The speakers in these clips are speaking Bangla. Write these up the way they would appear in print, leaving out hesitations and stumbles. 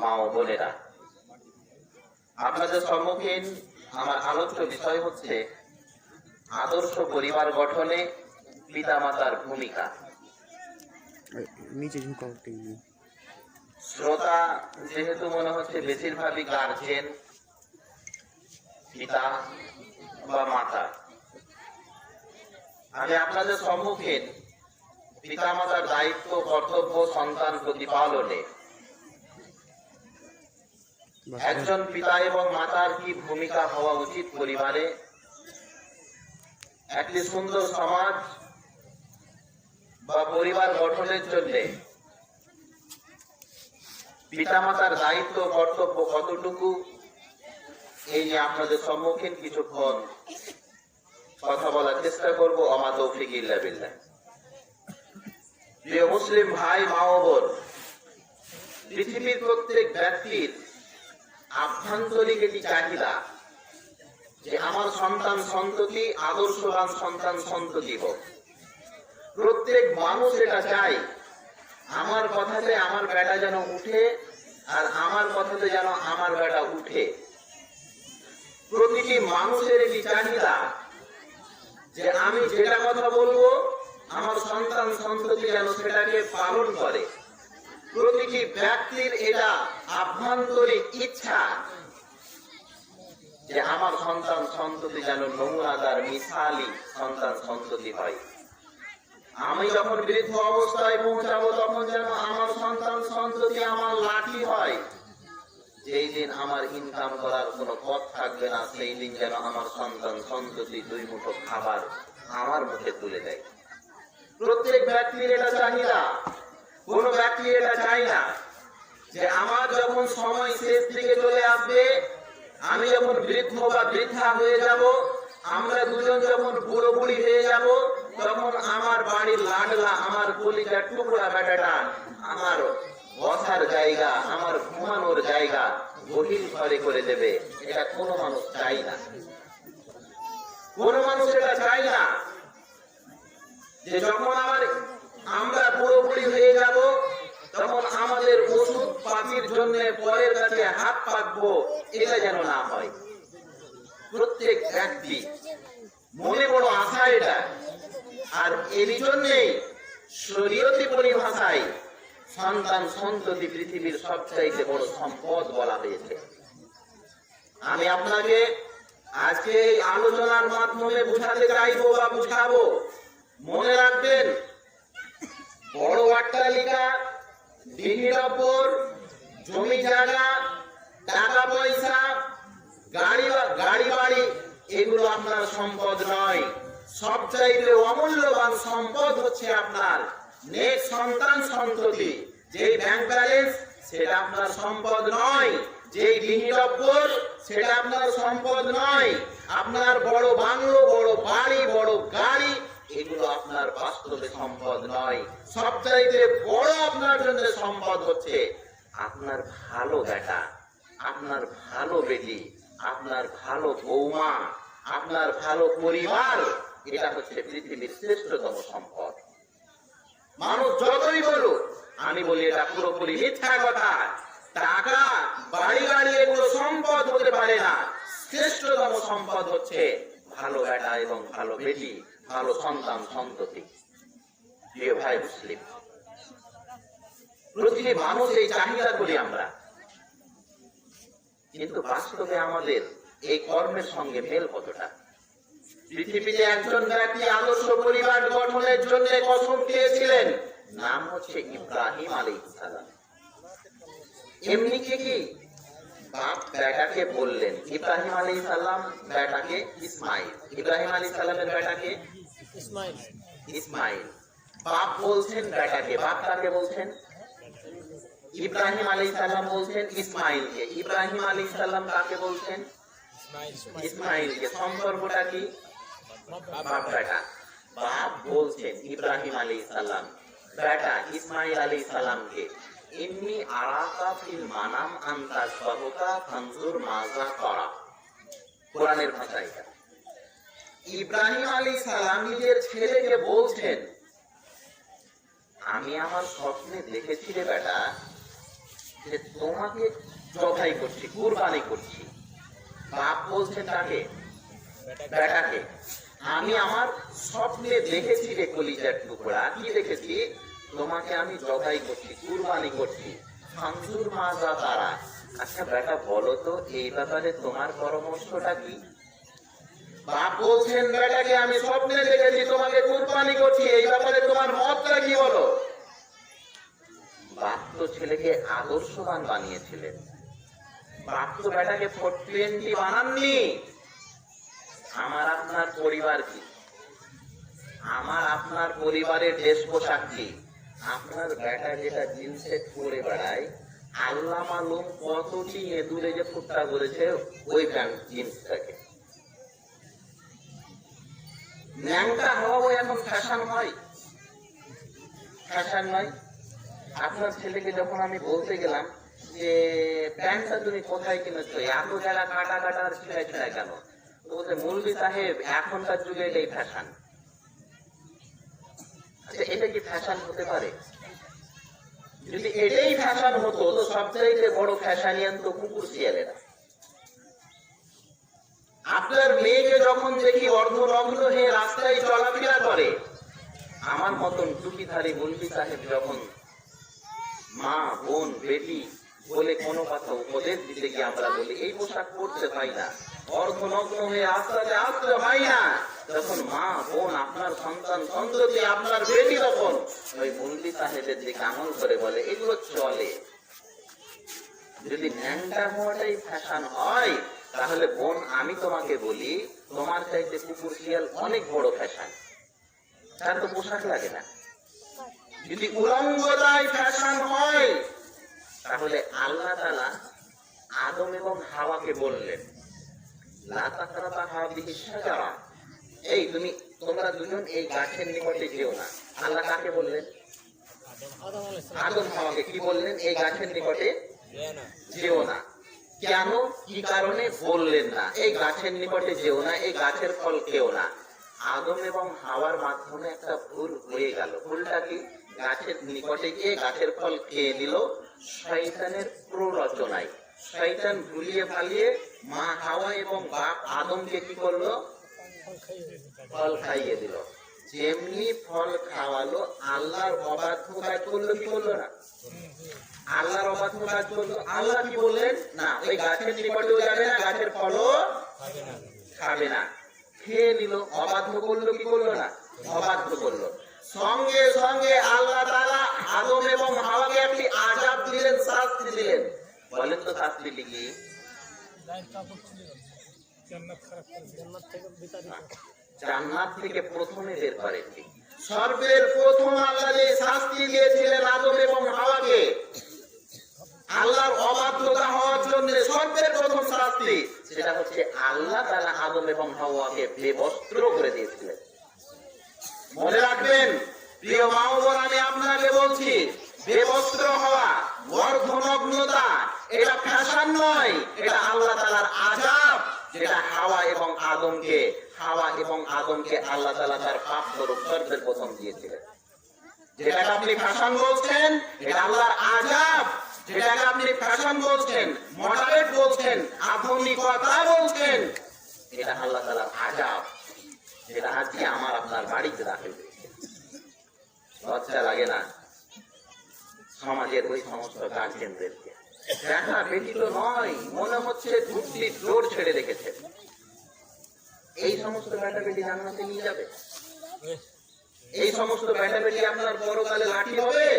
মা ও বোনেরা, আপনাদের সম্মুখীন আমার আলোচ্য বিষয় হচ্ছে আদর্শ পরিবার গঠনে পিতামাতার ভূমিকা। শ্রোতা যেহেতু মনে হচ্ছে বেশিরভাগই গার্জেন, পিতা বা মাতা, আমি আপনাদের সম্মুখীন পিতামাতার দায়িত্ব কর্তব্য সন্তান প্রতিপালনে, একজন পিতা এবং মাতার কি ভূমিকা হওয়া উচিত পরিবারে, একটি সুন্দর সমাজ বা পরিবার গঠনের জন্য পিতামাতার দায়িত্ব কর্তব্য কতটুকু, এই নিয়ে আপনাদের সম্মুখীন কিছুক্ষণ কথা বলার চেষ্টা করবো। আমা তৌফিক ইল্লা বিল্লাহ। প্রিয় মুসলিম ভাই মা ও বোন, পৃথিবীর প্রত্যেক ব্যক্তির আভ্যন্তরিক একটি চাহিদা যে আমার সন্তান সন্ততি আদর্শবান সন্তান সন্ততি হোক। প্রত্যেক মানুষ এটা চায় আমার কথাতে আমার বেটা যেন উঠে, আর আমার কথাতে যেন আমার বেটা উঠে। প্রতিটি মানুষের একটি চাহিদা যে আমি যেটা কথা বলবো আমার সন্তান সন্ততি যেন সেটাকে পালন করে। প্রতিটি ব্যক্তির এটা আভ্যন্তরিক ইচ্ছা যে আমার সন্তান সন্ততি যেন নমুনাদার মিসালি সন্তান সন্ততি হয়। আমি যখন বৃদ্ধ অবস্থায় পৌঁছাবো তখন যেন আমার সন্তান সন্ততি আমার লাঠি হয়। যেই দিন আমার ইনকাম করার কোনো পথ থাকবে না, সেই দিন যেন আমার সন্তান সন্ততি দুই মুঠো খাবার আমার মুখে তুলে দেয়। প্রত্যেক ব্যক্তির এটা চাহিদা। কোন ব্যক্তি এটা চাই না যে আমার যখন সময় শেষ দিকে চলে আসবে, আমি যখন বৃদ্ধ বা বৃদ্ধা হয়ে যাব, আমরা দুজন যখন বুড়ো বুড়ি হয়ে যাব, তখন আমার বাড়ির লাডলা আমার কলিজার টুকরা বেটাটা আমার বসার জায়গা, আমার ঘুমানোর জায়গা বহির ঘরে করে দেবে। এটা কোনো মানুষ চাই না। কোন মানুষ এটা চাই না যে যখন আমরা পুরোপুরি হয়ে যাব তখন আমাদের ওষুধ পাতির জন্য পরের কাছে হাত পাতবো, এটা যেন না হয়। প্রত্যেক ব্যক্তি মনে বড় আশা এটা। আর এর জন্যেই শরীয়তি পরিভাষায় সন্তান সন্ততি পৃথিবীর সবচাইতে বড় সম্পদ বলা হয়েছে। আমি আপনাকে আজকে এই আলোচনার মাধ্যমে বুঝাতে চাইবো বা বুঝাবো, মনে রাখবেন, বড় অট্টালিকা, ডিগ্রিডব্বর, জমি জায়গা, টাকা পয়সা, গাড়ি বাড়ি এগুলো আপনার সম্পদ নয়। সবচাইতে অমূল্যবান সম্পদ হচ্ছে আপনার নেক সন্তান সন্ততি। যেই ব্যাংক ব্যালেন্স সেটা আপনার সম্পদ নয়, যেই ডিগ্রিডব্বর সেটা আপনার সম্পদ নয়, আপনার বড় বাংলো, বড় বাড়ি, বড় গাড়ি এগুলো আপনার বাস্তবে সম্পদ নয়। সবচাইতে বড় আপনার জন্য সম্পদ হচ্ছে আপনার ভালো বেটা, আপনার ভালো বেটি, আপনার ভালো বৌমা, আপনার ভালো পরিবার। এটা হচ্ছে পৃথিবীর শ্রেষ্ঠতম সম্পদ। মানুষ যতই বলুক, আমি বলি এটা পুরোপুরি মিথ্যা কথা। টাকা বাড়ি গাড়ি এগুলো সম্পদ হতে পারে না। শ্রেষ্ঠতম সম্পদ হচ্ছে ভালো বেটা এবং ভালো বেটি, ভালো সন্তান সন্ততি। প্রিয় ভাই মুসলিম, প্রতিটি মানুষ এই চাহিদা করি আমরা, কিন্তু বাস্তবে আমাদের এই কর্মের সঙ্গে মেল কতটা? পৃথিবীতে একজন ব্যক্তি আদর্শ পরিবার গঠনের জন্য কসম খেয়েছিলেন, নাম হচ্ছে ইব্রাহিম আলাইহিস সালাম। এমনি কি বাপ বেটাকে বললেন, ইব্রাহিম আলাইহিস সালাম বেটাকে ইসমাইল, ইব্রাহিম আলাইহিস সালামের বেটাকে ইসমাইল। বাপ বলছেন বেটাকে, বাপ কাকে বলছেন? ইব্রাহিম আলাইহিস সালাম বলছেন ইসমাইলকে। ইব্রাহিম আলাইহিস সালাম কাকে বলছেন? ইসমাইলকে। সম্পর্কটা কি? বাপ বেটা। বাপ বলছেন ইব্রাহিম আলাইহিস সালাম বেটা ইসমাইল আলাইহিস সালামকে, ইন্নী আরাকা ফিল মানাম আন তাসবাহুকা ফানজুর মাজা তারা। কোরআনের ভাষা এটা। ইব্রাহিম আলাইহিস সালাম নিজের ছেলেকে বলছেন, আমি আমার স্বপ্নে দেখেছি রে বেটা যে তোমাকে জবাই করছি, কুরবানি করছি। বাপ বলছেন তাকে, বেটাকে, আমি আমার স্বপ্নে দেখেছি রে কলিজার টুকরা, কি দেখেছি? তোমাকে আমি জবাই করছি, কুরবানি করছি। ফানজুর মাজা তারা। আচ্ছা বেটা বলো তো এই ব্যাপারে তোমার পরামর্শটা কি? বাপ বলছেন বেটাকে, আমি স্বপ্নে দেখেছি তোমাকে কুরবানি করছি, এই ব্যাপারে তোমার মতটা কি বলো? বাপ তো ছেলেকে আদর্শবান বানিয়েছিলেন, বাপ তো বেটাকে 420 বানাননি। আমার আপনার পরিবার কি? আমার আপনার পরিবারের ড্রেস পোশাক কি? আপনার বেটা যেটা জিন্সে পরে বেড়ায়, আল্লাহ মালুম কতটি এদুরে যে ফুটটা করেছে ওই প্যান্ট জিন্সটাকে। ন্যাংটা হওয়া এখন ফ্যাশন হয়, ফ্যাশন নয়। আপনার ছেলেকে যখন আমি বলতে গেলাম যে প্যান্টটা তুমি কোথায় কিনেছো, এত জায়গা কাটা কাটা আর ছিঁড়া ছিঁড়া কেন, বলছে মৌলভী সাহেব এখনকার যুগে এটাই ফ্যাশন। আচ্ছা এটা কি ফ্যাশন হতে পারে? যদি এটাই ফ্যাশন হতো তো সবচাইতে বড় ফ্যাশনিয়ান তো কুকুর শিয়ালেরা। আপনার মেয়েকে যখন দেখি অর্ধনগ্ন হয়ে রাস্তায় চলাফেরা করে, আমার মতন টুপিধারী মৌলভী সাহেব যখন মা বোন বেটি বলে কোনো কথা উপদেশ দিতে গিয়ে আমরা বলি এই পোশাক পরতে পাই না, অর্ধনগ্ন হয়ে রাস্তাতে আসতে হয় না, তখন মা বোন আপনার সন্তান সন্ততি আপনার বেটি তখন ওই মৌলভী সাহেবের দিকে আমল করে বলে এগুলো চলে। যদি ন্যাংটা হওয়াটাই ফ্যাশন হয় তাহলে বোন আমি তোমাকে বলি তোমার চাইতে কুকুর শিয়াল অনেক বড় ফ্যাশন, তার তো পোশাক লাগে না। যদি উলঙ্গতায় ফ্যাশন হয় তাহলে আল্লাহ তাআলা আদম এবং হাওয়াকে বললেন লা তাকরাবা হাযিহি শাজারা, এই তোমরা দুজন এই গাছের নিকটে যেও না। আল্লাহ কাকে বললেন? আদম হাওয়াকে কি বললেন? এই গাছের নিকটে যেও না। কেন, কি কারণে বললেন না? এই গাছের নিকটে যেও না, এই গাছের ফল খেও না। আদম এবং হাওয়ার মাধ্যমে একটা ভুল হয়ে গেল। ভুলটা কি? গাছের নিকটে গিয়ে গাছের ফল খেয়ে নিল শয়তানের প্ররোচনায়। শয়তান ভুলিয়ে ভালিয়ে মা হাওয়া এবং বাপ আদমকে কি করলো? ফল খাইয়ে দিল। যেমনি ফল খাওয়ালো আল্লাহর অবাধ্য কাজ করলো, কি করলো না? আল্লাহর অবাধ্য কাজ করলো। আল্লাহ কি বললেন? না ওই গাছের নিকটেও যাবে না, গাছের ফলও খাবে না। খেয়ে নিল, অবাধ্য করলো, কি করলো না? অবাধ্য করলো। সঙ্গে সঙ্গে আল্লাহ তাআলা আদম এবং হাওয়াকে একটি আযাব দিলেন, শাস্তি দিলেন। বলেন তো শাস্তিটি কি? জান্নাত থেকে প্রথমে বের করে। সর্বের প্রথম আল্লাহ যে শাস্তি দিয়েছিলেন আদম এবং হাওয়াকে আল্লাহর অবাধ্যতা হওয়ার জন্য, সর্বের প্রথম শাস্তি সেটা হচ্ছে আল্লাহ তাআলা আদম এবং হাওয়াকে বেবস্ত্র করে দিয়েছিলেন। মনে রাখবেন প্রিয় মা ও বোন, আমি আপনাকে বলছি বেবস্ত্র হওয়া, অর্ধনগ্নতা এটা ফ্যাশন নয়, এটা আল্লাহ তাআলার আযাব, যেটা হাওয়া এবং আদমকে আল্লাহ তাআলা তার পাপ স্বরূপ সর্বের প্রথম দিয়েছিলেন। যেটাকে আপনি ফ্যাশন বলছেন এটা আল্লাহর আযাব, যেটাকে আপনি ফ্যাশন বলছেন, মডারেট বলছেন, আধুনিকতা বলছেন, এটা আল্লাহ তাআলার আযাব, যেটা আজকে আমার আপনার বাড়িতে রাখে। লজ্জা লাগে না সমাজের ওই সমস্ত গার্জেনদেরকে? দেখা বেটি তো নয়, মনে হচ্ছে দুটি জোর ছেড়ে রেখেছে। এই সমস্ত বেটা বেটি জান্নাতে নিয়ে যাবে? এই সমস্ত বেটা বেটি আপনার পরকালে লাঠি হবে?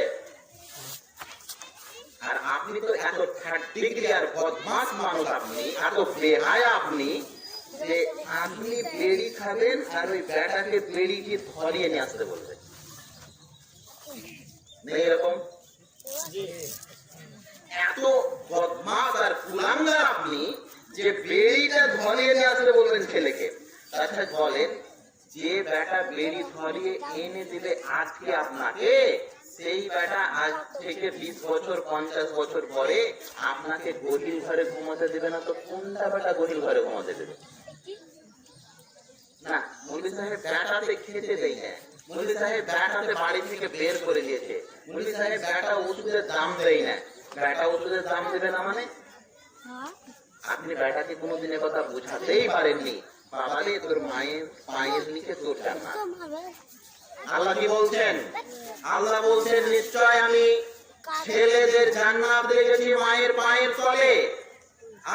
আর আপনি তো এত থার্ড ডিগ্রি আর বদমাশ মানুষ, আপনি এত বেহায়া আপনি যে আপনি বেড়ি খাবেন আর ওই বেটাকে বেড়ি দিয়ে ধরিয়ে নিয়ে আসতে বলবেন। নেই এরকম? এত বদমাশ আর কুলাঙ্গার আপনি যে বেড়িটা ধরিয়ে নিয়ে আসতে বলবেন ছেলেকে। আচ্ছা বলেন, যে বেটা বেড়ি ধরিয়ে এনে দিলে আজকে আপনাকে, সেই বেটা আজ থেকে 20 বছর 50 বছর পরে আপনাকে গহিল ঘরে ঘুমাতে দেবে না, তো কোনটা বেটা গহিল ঘরে ঘুমাতে দেবে? না, মৌলভী সাহেব বেটাতে খেতে দেয় না, মৌলভী সাহেব বেটাতে বাড়ি থেকে বের করে দিয়েছে, মৌলভী সাহেব বেটা ওষুধের দাম দেয় না, বেটা ওষুধের দাম দেবে না মানে? আপনি বেটাকে কোনোদিন কথা বুঝাতেই পারেননি, বাবা রে তোর মায়ের পায়ের নিচে তোর জান্নাত। আল্লাহ কি বলছেন? আল্লাহ বলছেন নিশ্চয় আমি ছেলেদের জান্নাত রেখেছি মায়ের পায়ের তলে।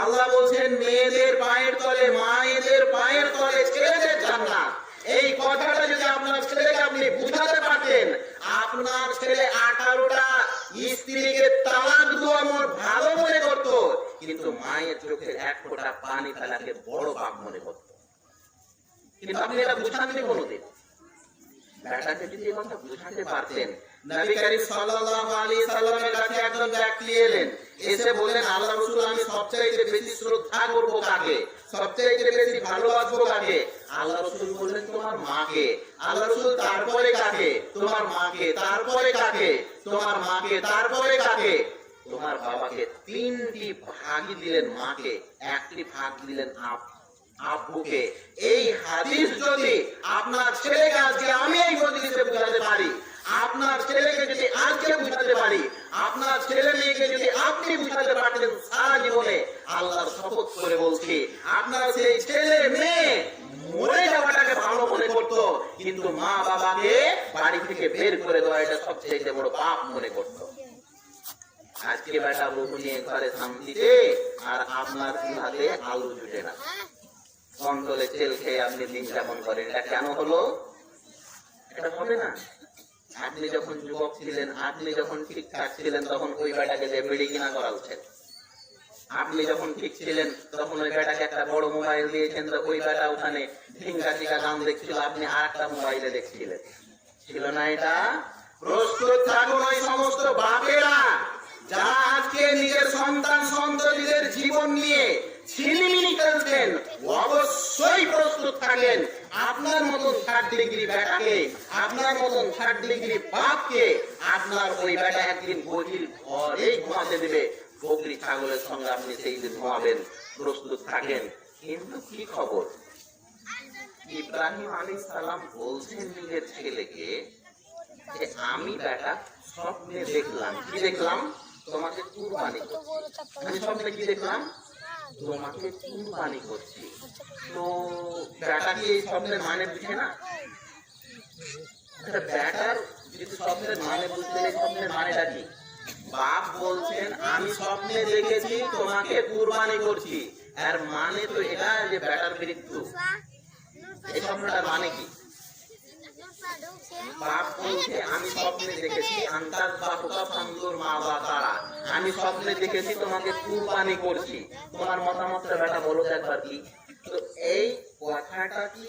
আল্লাহ বলছেন মেয়েদের পায়ের তলে, মায়েদের পায়ের তলে ছেলেদের জান্নাত। এই কথাটা যদি আপনার ছেলেকে আপনি বুঝাতে পারতেন, আপনার ছেলে 18টা স্ত্রীকে তালাক দেওয়া ভালো মনে করত, কিন্তু মায়ের চোখের এক ফোঁটা পানি ফেলাকে বড় পাপ মনে করত। কিন্তু আপনি এটা বুঝাননি কোনোদিন। বেটাকে যদি এই কথা বুঝাতে পারতেন। নবী করিম সাল্লাল্লাহু আলাইহি সাল্লামের কাছে একজন ব্যক্তি এলেন, এসে বললেন আল্লাহ রাসূল আমি সবচাইতে বেশি শ্রদ্ধা করব কাকে, সবচাইতে বেশি ভালোবাসবো কাকে? আল্লাহ রাসূল বললেন তোমার মাকে। আল্লাহ রাসূল তারপরে কাকে? তোমার মাকে। তারপরে কাকে? তোমার মাকে। তারপরে কাকে? তোমার বাবাকে। 3টি ভাগ দিলেন মাকে, 1টি ভাগ দিলেন আব্বুকে। এই হাদিস যদি আপনার ছেলেকে আজকে আমি এই মজলিসে বুঝাতে পারি, আপনার ছেলেকে যদি আজকে বুঝাতে পারি, আপনার ছেলে মেয়েকে যদি আপনি বুঝাতে পারতেন সারা জীবনে, আল্লাহর শপথ করে বলছি আপনার সেই ছেলে মেয়ে মরে যাওয়াটাকে ভালো মনে করত, কিন্তু মা বাবাকে বাড়ি থেকে বের করে দেওয়া এটা সবচেয়ে বড় পাপ মনে করত। আজকে বেটা বউ নিয়ে ঘরে শান্তিতে, আর আপনার হাতে আলু জুটে না, অঞ্চলে তেল খেয়ে আপনি দিন যাপন করেন। এটা কেন হলো? এটা হবে না। আপনি যখন যুবক ছিলেন, আপনি যখন ঠিকঠাক ছিলেন, তখন ওই বেটাকে যে বিড়ি কিনা করা উচিত। আপনি যখন ঠিক ছিলেন, তখন ওই বেটাকে একটা বড় মোবাইল দিয়েছেন, তো ওই বেটা ওখানে ঢিঙ্গা টিকা গান দেখছিল, আপনি আর একটা মোবাইলে দেখছিলেন। ছিল না এটা? প্রস্তুত থাকুন ওই সমস্ত বাপেরা যারা আজকে নিজের সন্তান সন্ততিদের জীবন নিয়ে ছিনিমিনি খেলছেন। অবশ্যই প্রস্তুত থাকেন, আপনার মতন 3rd ডিগ্রি বেটাকে, আপনার মতন 3rd ডিগ্রি বাপকে আপনার ওই বেটা একদিন গভীর ঘরেই ঘুমাতে দেবে। বকরি ছাগলের সঙ্গে আপনি সেই দিন ঘুমাবেন। প্রস্তুত থাকেন। কিন্তু কি খবর? ইব্রাহিম আলাইহিস সালাম বলছেন নিজের ছেলেকে যে আমি বেটা স্বপ্নে দেখলাম। কি দেখলাম? তোমাকে কুরবানি করছি। আমি স্বপ্নে কি দেখলাম? তোমাকে কুরবানি করছি। তো বেটা কি এই স্বপ্নের মানে বুঝে না? বেটার যদি স্বপ্নের মানে বুঝতে, এই স্বপ্নের মানেটা কি? বাপ বলছেন আমি স্বপ্নে দেখেছি তোমাকে কুরবানি করছি, আর মানে তো এটা যে বেটার মৃত্যু। এই স্বপ্নটার মানে কি? বাপ বলছে আমি স্বপ্নে দেখেছি আন্তার বাহুকা ফান্দুর মা বা তারা, আমি স্বপ্নে দেখেছি তোমাকে কুরবানি করছি। তোমার মতামতটা বেটা বলো একবার কি? তো এই কথাটা কি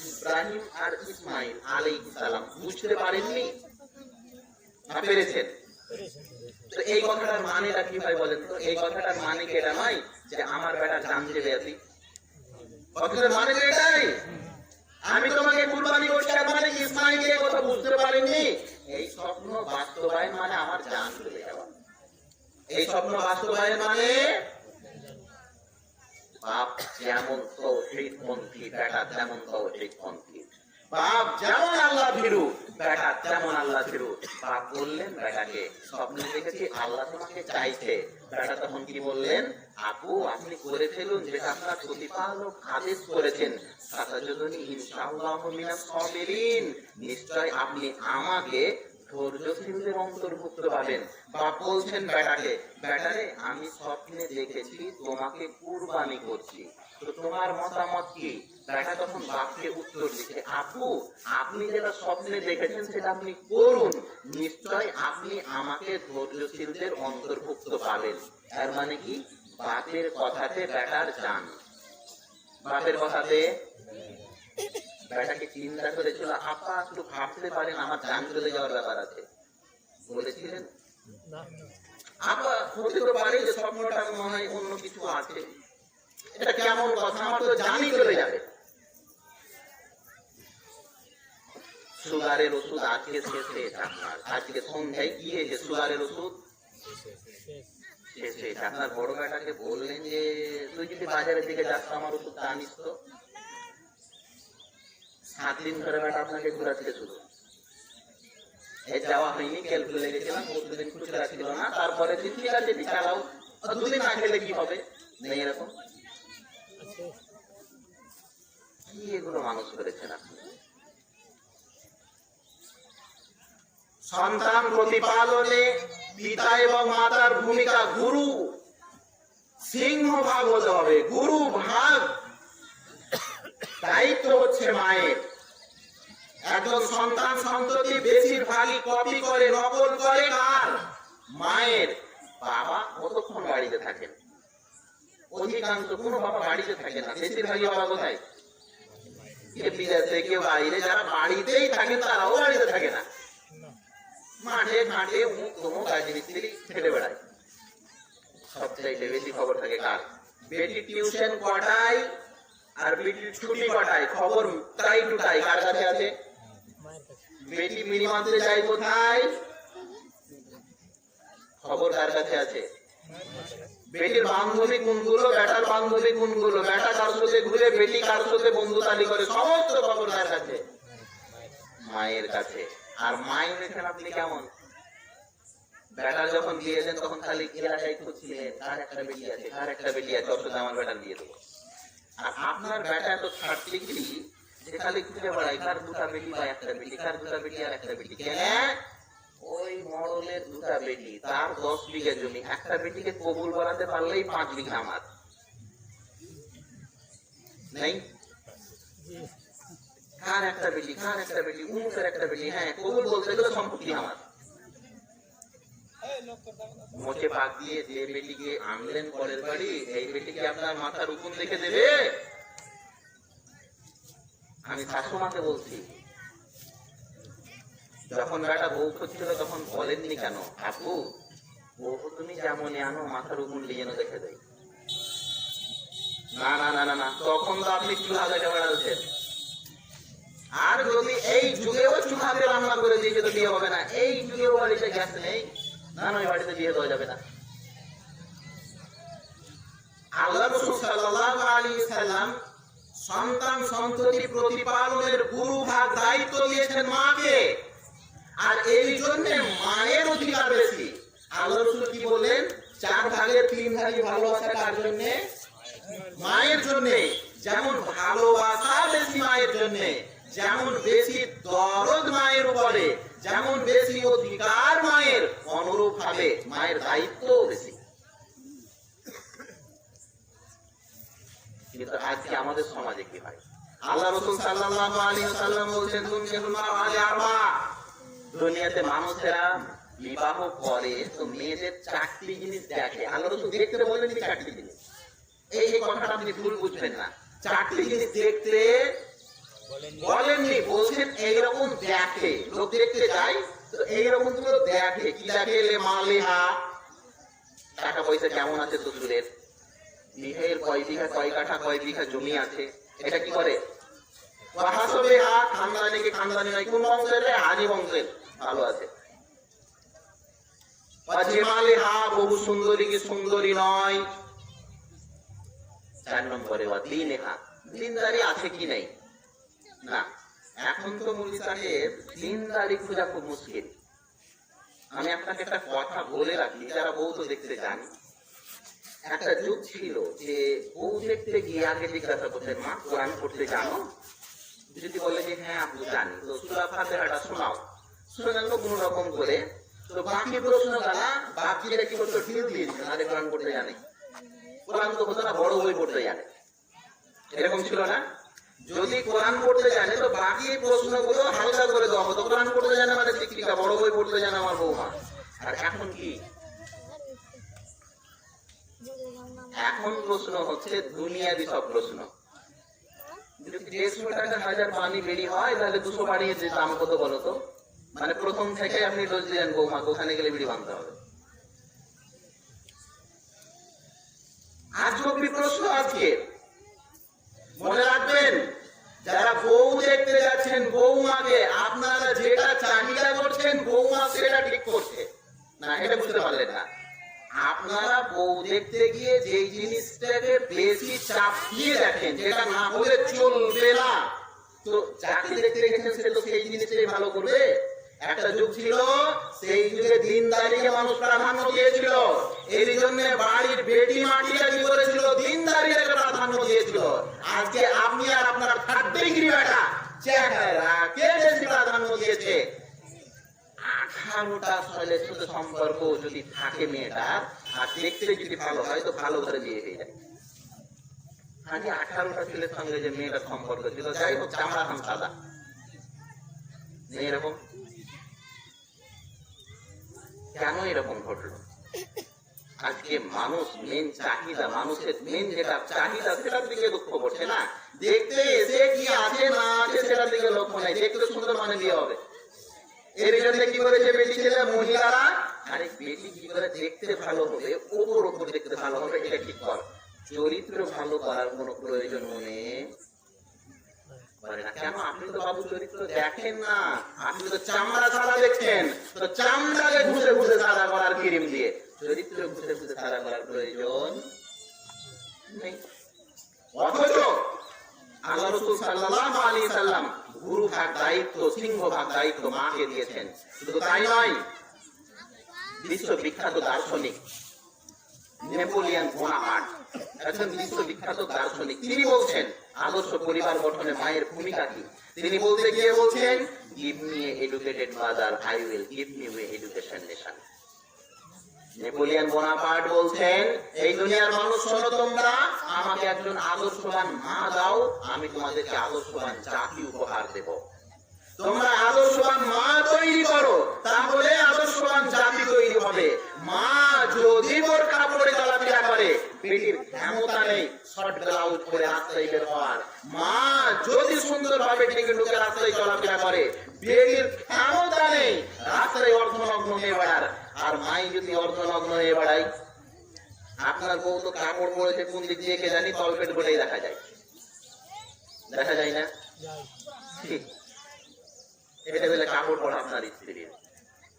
ইব্রাহিম আর ইসমাইল আলাইহিস সালাম বুঝতে পারেননি না পেরেছেন? তো এই কথাটার মানেটা কি হয় বলেন তো? এই কথাটার মানে কি এটা নয় যে আমার বেটা জান দেবে আছি? কথাটার মানে তো এটাই, আমি তোমাকে কুরবানি করছি। মানে ইসমাইল এই কথা বুঝতে পারেননি? এই স্বপ্ন বাস্তবায়ন মানে আমার জান চলে যাওয়া। এই স্বপ্ন বাস্তবায়ন মানে বাপ যেমন তৌহিদপন্থী, বেটা তেমন তৌহিদপন্থী। বাপ যেমন আল্লাহ ভীরু, বেটা তেমন আল্লাহ ভীরু। বাপ বললেন বেটাকে স্বপ্নে দেখেছি আল্লাহ তোমাকে চাইছে। বেটা তখন কি বললেন? আপু আপনি করে ফেলুন যেটা আপনার প্রতিপালক আদেশ করেছেন, সাতাজুদুনি ইনশাআল্লাহু মিনাস সাবিরিন, নিশ্চয় আপনি আমাকে ধৈর্যশীলদের অন্তর্ভুক্ত পাবেন। বাপ বলছেন বেটাকে, বেটারে আমি স্বপ্নে দেখেছি তোমাকে কুরবানি করছি, তো তোমার মতামত কি? বেটা তখন বাপকে উত্তর দিচ্ছে, আপু আপনি যেটা স্বপ্নে দেখেছেন সেটা আপনি করুন, নিশ্চয় আপনি আমাকে ধৈর্যশীলদের অন্তর্ভুক্ত পাবেন। এর মানে কি? বাপের কথাতে বেটার জান। বাপের কথাতে বেটাকে চিন্তা করেছিল, আপা একটু ভাবতে পারেন আমার জান চলে যাওয়ার ব্যাপার আছে, বলেছিলেন। আপা হতে তো পারে যে স্বপ্নটা মনে হয় অন্য কিছু আছে, এটা কেমন কথা, আমার তো জানই চলে যাবে। সুগারের ওষুধ আজকে শেষ হয়েছে আপনার, আজকে সন্ধ্যায় কি হয়েছে? সুগারের ওষুধ শেষ হয়েছে। আপনার বড় বেটাকে বললেন যে তুই যদি বাজারের দিকে যাস আমার ওষুধটা আনিস তো। 7 দিন ধরে বেটা আপনাকে ঘোরাচ্ছে শুধু। এই যাওয়া হয়নি, তেল ভুলে গেছিলাম, প্রতিদিন খুচরা ছিল না, তারপরে দিন ঠিক আছে চালাও, দুদিন না খেলে কি হবে, নেই এরকম কি এগুলো মানুষ করেছেন আপনি? সন্তান প্রতিপালনে পিতা এবং মাতার ভূমিকা গুরু সিংহ ভাগ হতে হবে, গুরু ভাগ দায়িত্ব হচ্ছে মায়ের। একজন সন্তান সন্ততি বেশিরভাগই কপি করে, নকল করে কার? মায়ের। বাবা কতক্ষণ বাড়িতে থাকেন? অধিকাংশ কোনো বাবা বাড়িতে থাকে না, বেশিরভাগই বাবা কোথায়? কেউ বিদেশে, কেউ বাইরে। যারা বাড়িতেই থাকেন তারাও বাড়িতে থাকে না, মাঠে ঘাটে অমুক তমুক কাজে মিস্ত্রি খেটে বেড়ায়। সবচাইতে বেশি খবর থাকে কার? বেটি টিউশন কটায় আর বেটির ছুটি কটায়, খবর টাই টু টাই কার কাছে আছে? বেটি মিনিমামে যায় কোথায়, খবর কার কাছে আছে? বেটির বান্ধবী কোনগুলো, বেটার বান্ধবী কোনগুলো, বেটা কার সাথে ঘুরে, বেটি কার সাথে বন্ধুতালি করে, সমস্ত খবর কার কাছে? মায়ের কাছে। আর মায়ের এখানে আপনি কেমন? বেটা যখন বিয়ে দেন তখন খালি এলাকায় খুঁজছিলেন কার একটা বেটি আছে, কার একটা বেটি আছে, অথচ আমার বেটা দিয়ে দেবো। আর আপনার বেটা এত ছাড়তে গেলি যে খালি ঘুরে বেড়ায় কার দুটা বেটি বা একটা বেটি, কার দুটা বেটি আর একটা বেটি। কেন? ওই মডেলের দুটা বেটি, তার 10 বিঘা জমি, একটা বেটিকে কবুল বানাতে পারলেই 5 বিঘা আমার নেই। কার একটা বেটি, কার একটা বেটি, উমুকের একটা বেটি, হ্যাঁ কবুল বলতে গেলে সম্পত্তি আমার। মোচে পাক দিয়ে যে বেটিকে আনলেন পরের বাড়ি, এই বেটিকে আপনার মাথার উকুন দেখে দেবে? আমি শাশুমাকে বলছি, যখন বেটা বউ খুঁজছিল তখন বলেননি কেন, আপু বউ তুমি যেমন আনো মাথার উকুন যেন দেখে দেয়? না না না না না, তখন তো আপনি চুলা দেখে বেড়াচ্ছেন। আর যদি এই যুগেও চুলাতে রান্না করে দিয়েছে তো বিয়ে হবে না, এই যুগেও বাড়িতে গ্যাস নেই, না ওই বাড়িতে বিয়ে দেওয়া যাবে না। আল্লাহ রাসূল সাল্লাল্লাহু আলাইহি সাল্লাম সন্তান সন্ততি প্রতিপালনের গুরু ভাগ দায়িত্ব দিয়েছেন মাকে, আর এই জন্য মায়ের অধিকার বেশি। আল্লাহ রাসূল কি বললেন? 4 ভাগের 3 ভাগই ভালোবাসা কার জন্য? মায়ের জন্য। যেমন ভালোবাসা বেশি মায়ের জন্য, যেমন বেশি দরদ মায়ের উপরে, যেমন বেশি অধিকার মায়ের, অনুরূপ ভাবে মায়ের দায়িত্ব বেশি। কিন্তু আজকে আমাদের সমাজে কি হয়? আল্লাহ রাসূল সাল্লাল্লাহু আলাইহি ওয়াসাল্লাম বলেছেন, দুনিয়াতে মানুষেরা বিবাহ করে তো মেয়েদের 4টি জিনিস দেখে। আল্লাহ রাসূল দেখতে বলেন 4টি জিনিস, এই কথাটা আপনি ভুল বুঝবেন না। 4টি জিনিস দেখতে বলেননি, বলছেন এইরকম দেখে। লোক দেখতে যায় তো এইরকম গুলো দেখে। কি দেখে? লে মালেহা, টাকা পয়সা কেমন আছে শ্বশুরের, বিহের কয় বিঘা, কয় কাঠা, কয় বিঘা জমি আছে, এটা কি করে? হাসবেহা, খানদানি কি খানদানি নয়, কোন বংশের? হাজি বংশের, ভালো আছে। জিমালেহা, বহু সুন্দরী কি সুন্দরী নয়। 4 নম্বরে দিনেহা, দিনদারি আছে কি নেই। না, এখন তো মুরগি সাহেব দিনদারি খোঁজা খুব মুশকিল। আমি আপনাকে একটা কথা বলে রাখি, যারা বউ তো দেখতে যান, একটা যুগ ছিল যে বউ দেখতে গিয়ে আগে জিজ্ঞাসা করতেন, মা কোরআন পড়তে জানো? যদি বলে যে হ্যাঁ আপনি জানি, তো সূরা ফাতিহাটা শোনাও, শোনাল কোন রকম করে। তো বাকি প্রশ্ন জানা, বাকিরা কি করতো? ঢিল দিয়ে দিত, আরে কোরআন পড়তে জানে। কোরআন তো হতো না, বড় বই পড়তে জানে, এরকম ছিল না? যদি কোরআন পড়তে জানে তো বাকি প্রশ্নগুলো হালকা করে দেওয়া হতো। কোরআন পড়তে জানে মানে শিক্ষিকা, বড় বই পড়তে জানে আমার বৌমা। আর এখন কি? এখন প্রশ্ন হচ্ছে দুনিয়াবি সব প্রশ্ন। যদি 150 টাকা 1000 পানি বেরি হয় তাহলে 200 বাড়িয়ে যে দাম কত বলো তো? মানে প্রথম থেকে আপনি ডোজ দিলেন বৌমা, ওখানে গেলে বিড়ি বাঁধতে হবে। আজকে প্রশ্ন আজকে মনে রাখবেন, যারা বউ দেখতে যাচ্ছেন বৌমাকে, আপনারা যেটা চাহিদা করছেন বৌমা সেটা ঠিক করছে না, এটা বুঝতে পারলেন না। আপনারা বউ দেখতে গিয়ে যে জিনিসটাকে বেশি চাপ দিয়ে দেখেন, যেটা না হলে চলবে না, তো যাকে দেখতে গেছেন সে তো সেই জিনিসটাই ভালো করবে। একটা যুগ ছিল, সেই যুগে দিনদারিকে মানুষ প্রাধান্য দিয়েছিল। এর জন্য বাড়ির বেটি মাটিরা কি করেছিল, দিনদারিকে প্রাধান্য দিয়েছিল। আজকে আপনি আর আপনার থার্ড ডিগ্রি বেটা চেহারাকে বেশি প্রাধান্য দিয়েছে। 18টা ছেলের সাথে সম্পর্ক যদি থাকে মেয়েটার, আর দেখতে যদি ভালো হয় তো ভালো করে বিয়ে হয়ে যায়। আজকে 18টা ছেলের সঙ্গে যে মেয়েটার সম্পর্ক ছিল, যাই হোক চামড়া খান সাদা, এরকম কেন এরকম ঘটলো? আজকে মানুষ মেন চাহিদা, মানুষের মেন যেটা চাহিদা সেটার দিকে লক্ষ্য করছে না। দেখতে এসে কি আছে না আছে সেটার দিকে লক্ষ্য নাই, দেখতে সুন্দর মানে বিয়ে হবে। এর জন্য কি করেছে বেটি ছেলে মহিলারা, আরে বেটি কি করে দেখতে ভালো হবে, ওপর দেখতে ভালো হবে এটা ঠিক কর, চরিত্র ভালো করার কোন প্রয়োজন মনে করে না। কেন? আপনি তো বাবু চরিত্র দেখেন না, আপনি তো চামড়া সাদা দেখছেন, তো চামড়াকে ঘুষে ঘুষে সাদা করার ক্রিম দিয়ে চরিত্র ঘুষে ঘুষে সাদা করার প্রয়োজন নেই। অথচ আল্লাহ রাসূল সাল্লাল্লাহু আলাইহি সাল্লাম গুরু ভাগ দায়িত্ব, সিংহ ভাগ দায়িত্ব মাকে দিয়েছেন। শুধু তাই নয়, বিশ্ববিখ্যাত দার্শনিক নেপোলিয়ান বোনাপার্ট, একজন বিশ্ববিখ্যাত দার্শনিক, তিনি বলছেন আদর্শ পরিবার গঠনে মায়ের ভূমিকা কি। তিনি বলতে গিয়ে বলছেন, give me a educated mother, I will give me a education nation. Napoleon Bonaparte বলছেন, এই দুনিয়ার মানুষ শোনো, তোমরা আমাকে একজন আদর্শবান মা দাও, আমি তোমাদেরকে আদর্শবান জাতি উপহার দেব। তোমরা আদর্শবান মা তৈরি করো, তাহলে আদর্শবান জাতি তৈরি হবে। মা যদি বোরকা পরে চলাফেরা করে, বেটির ক্ষমতা নেই শর্ট ব্লাউজ পরে রাস্তায় বের হওয়ার। মা যদি সুন্দরভাবে ঢেকে ঢুকে রাস্তায় চলাফেরা করে, বেটির ক্ষমতা নেই রাস্তায় অর্ধনগ্ন হয়ে বেড়ার। আর মাই যদি অর্ধনগ্ন হয়ে বেড়ায়, আপনার বউ তো কাপড় পরেছে কোন দিক দিয়ে কে জানি, তলপেট গোটাই দেখা যায়, দেখা যায় না? ঠিক, এটা বলে কাপড় পরা আপনার স্ত্রীর।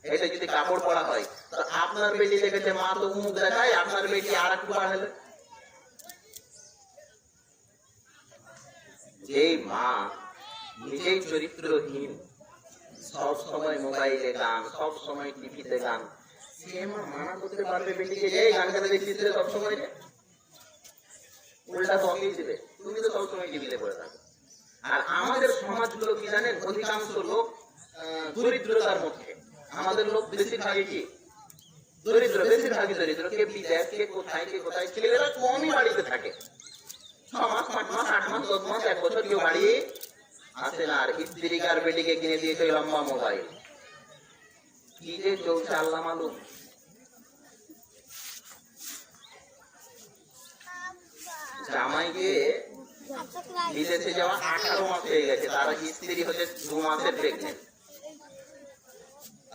এটা যদি কাপড় পরা হয়, তো আপনার বেটি দেখেছে মা তো মুখ দেখায়, আপনার বেটি আর একটু বাড়ালে। যেই মা নিজেই চরিত্রহীন, সব সময় মোবাইলে গান, সব সময় টিভিতে গান, সে মা মানা করতে পারবে বেটিকে যে গান গানে দেখছিস সব সময়? উল্টা বকেই দিবে, তুমি তো সবসময় টিভিতে পড়ে থাকো। আর আমাদের সমাজগুলো কি জানেন, অধিকাংশ লোক দরিদ্রতার মধ্যে। আমাদের লোক বেশিরভাগই কি দরিদ্র, বেশিরভাগই দরিদ্র। কে বিদেশ, কে কোথায়, কে কোথায়। ছেলেরা কমই বাড়িতে থাকে, 6 মাস, 5 মাস, 8 মাস, 10 মাস, 1 বছর কেউ বাড়ি আসে না। আর স্ত্রীকে আর বেটিকে কিনে দিয়েছে লম্বা মোবাইল। কি যে চলছে আল্লাহ মালুম। জামাইকে বিদেশে যাওয়া 18 মাস হয়ে গেছে, তার স্ত্রী হচ্ছে 2 মাসের প্রেগনেন্ট।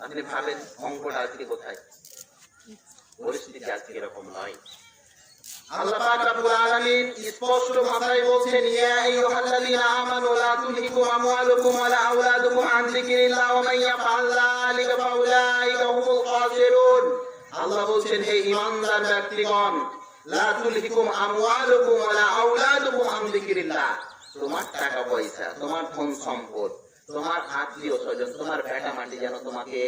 আপনি ভাবেন অঙ্কটা আজকে কোথায়, পরিস্থিতি আজকে এরকম নয়। আল্লাহ পাক রব্বুল আলামিন স্পষ্ট ভাষায় বলছেন, ইয়া আইয়ুহাল্লাযীনা আমানু লা তুলহিকুম আমওয়ালুকুম ওয়ালা আওলাদুকুম আন যিকরিল্লাহ ওয়া মান ইয়াফআল যালিকা ফাউলাইকা হুমুল খাসিরুন। আল্লাহ বলছেন, হে ঈমানদার ব্যক্তিগণ, লা তুলহিকুম আমওয়ালুকুম ওয়ালা আওলাদুকুম আন যিকরিল্লাহ, তোমার টাকা পয়সা, তোমার ধন সম্পদ, তোমার আত্মীয় স্বজন, তোমার বেটা মাটি যেন তোমাকে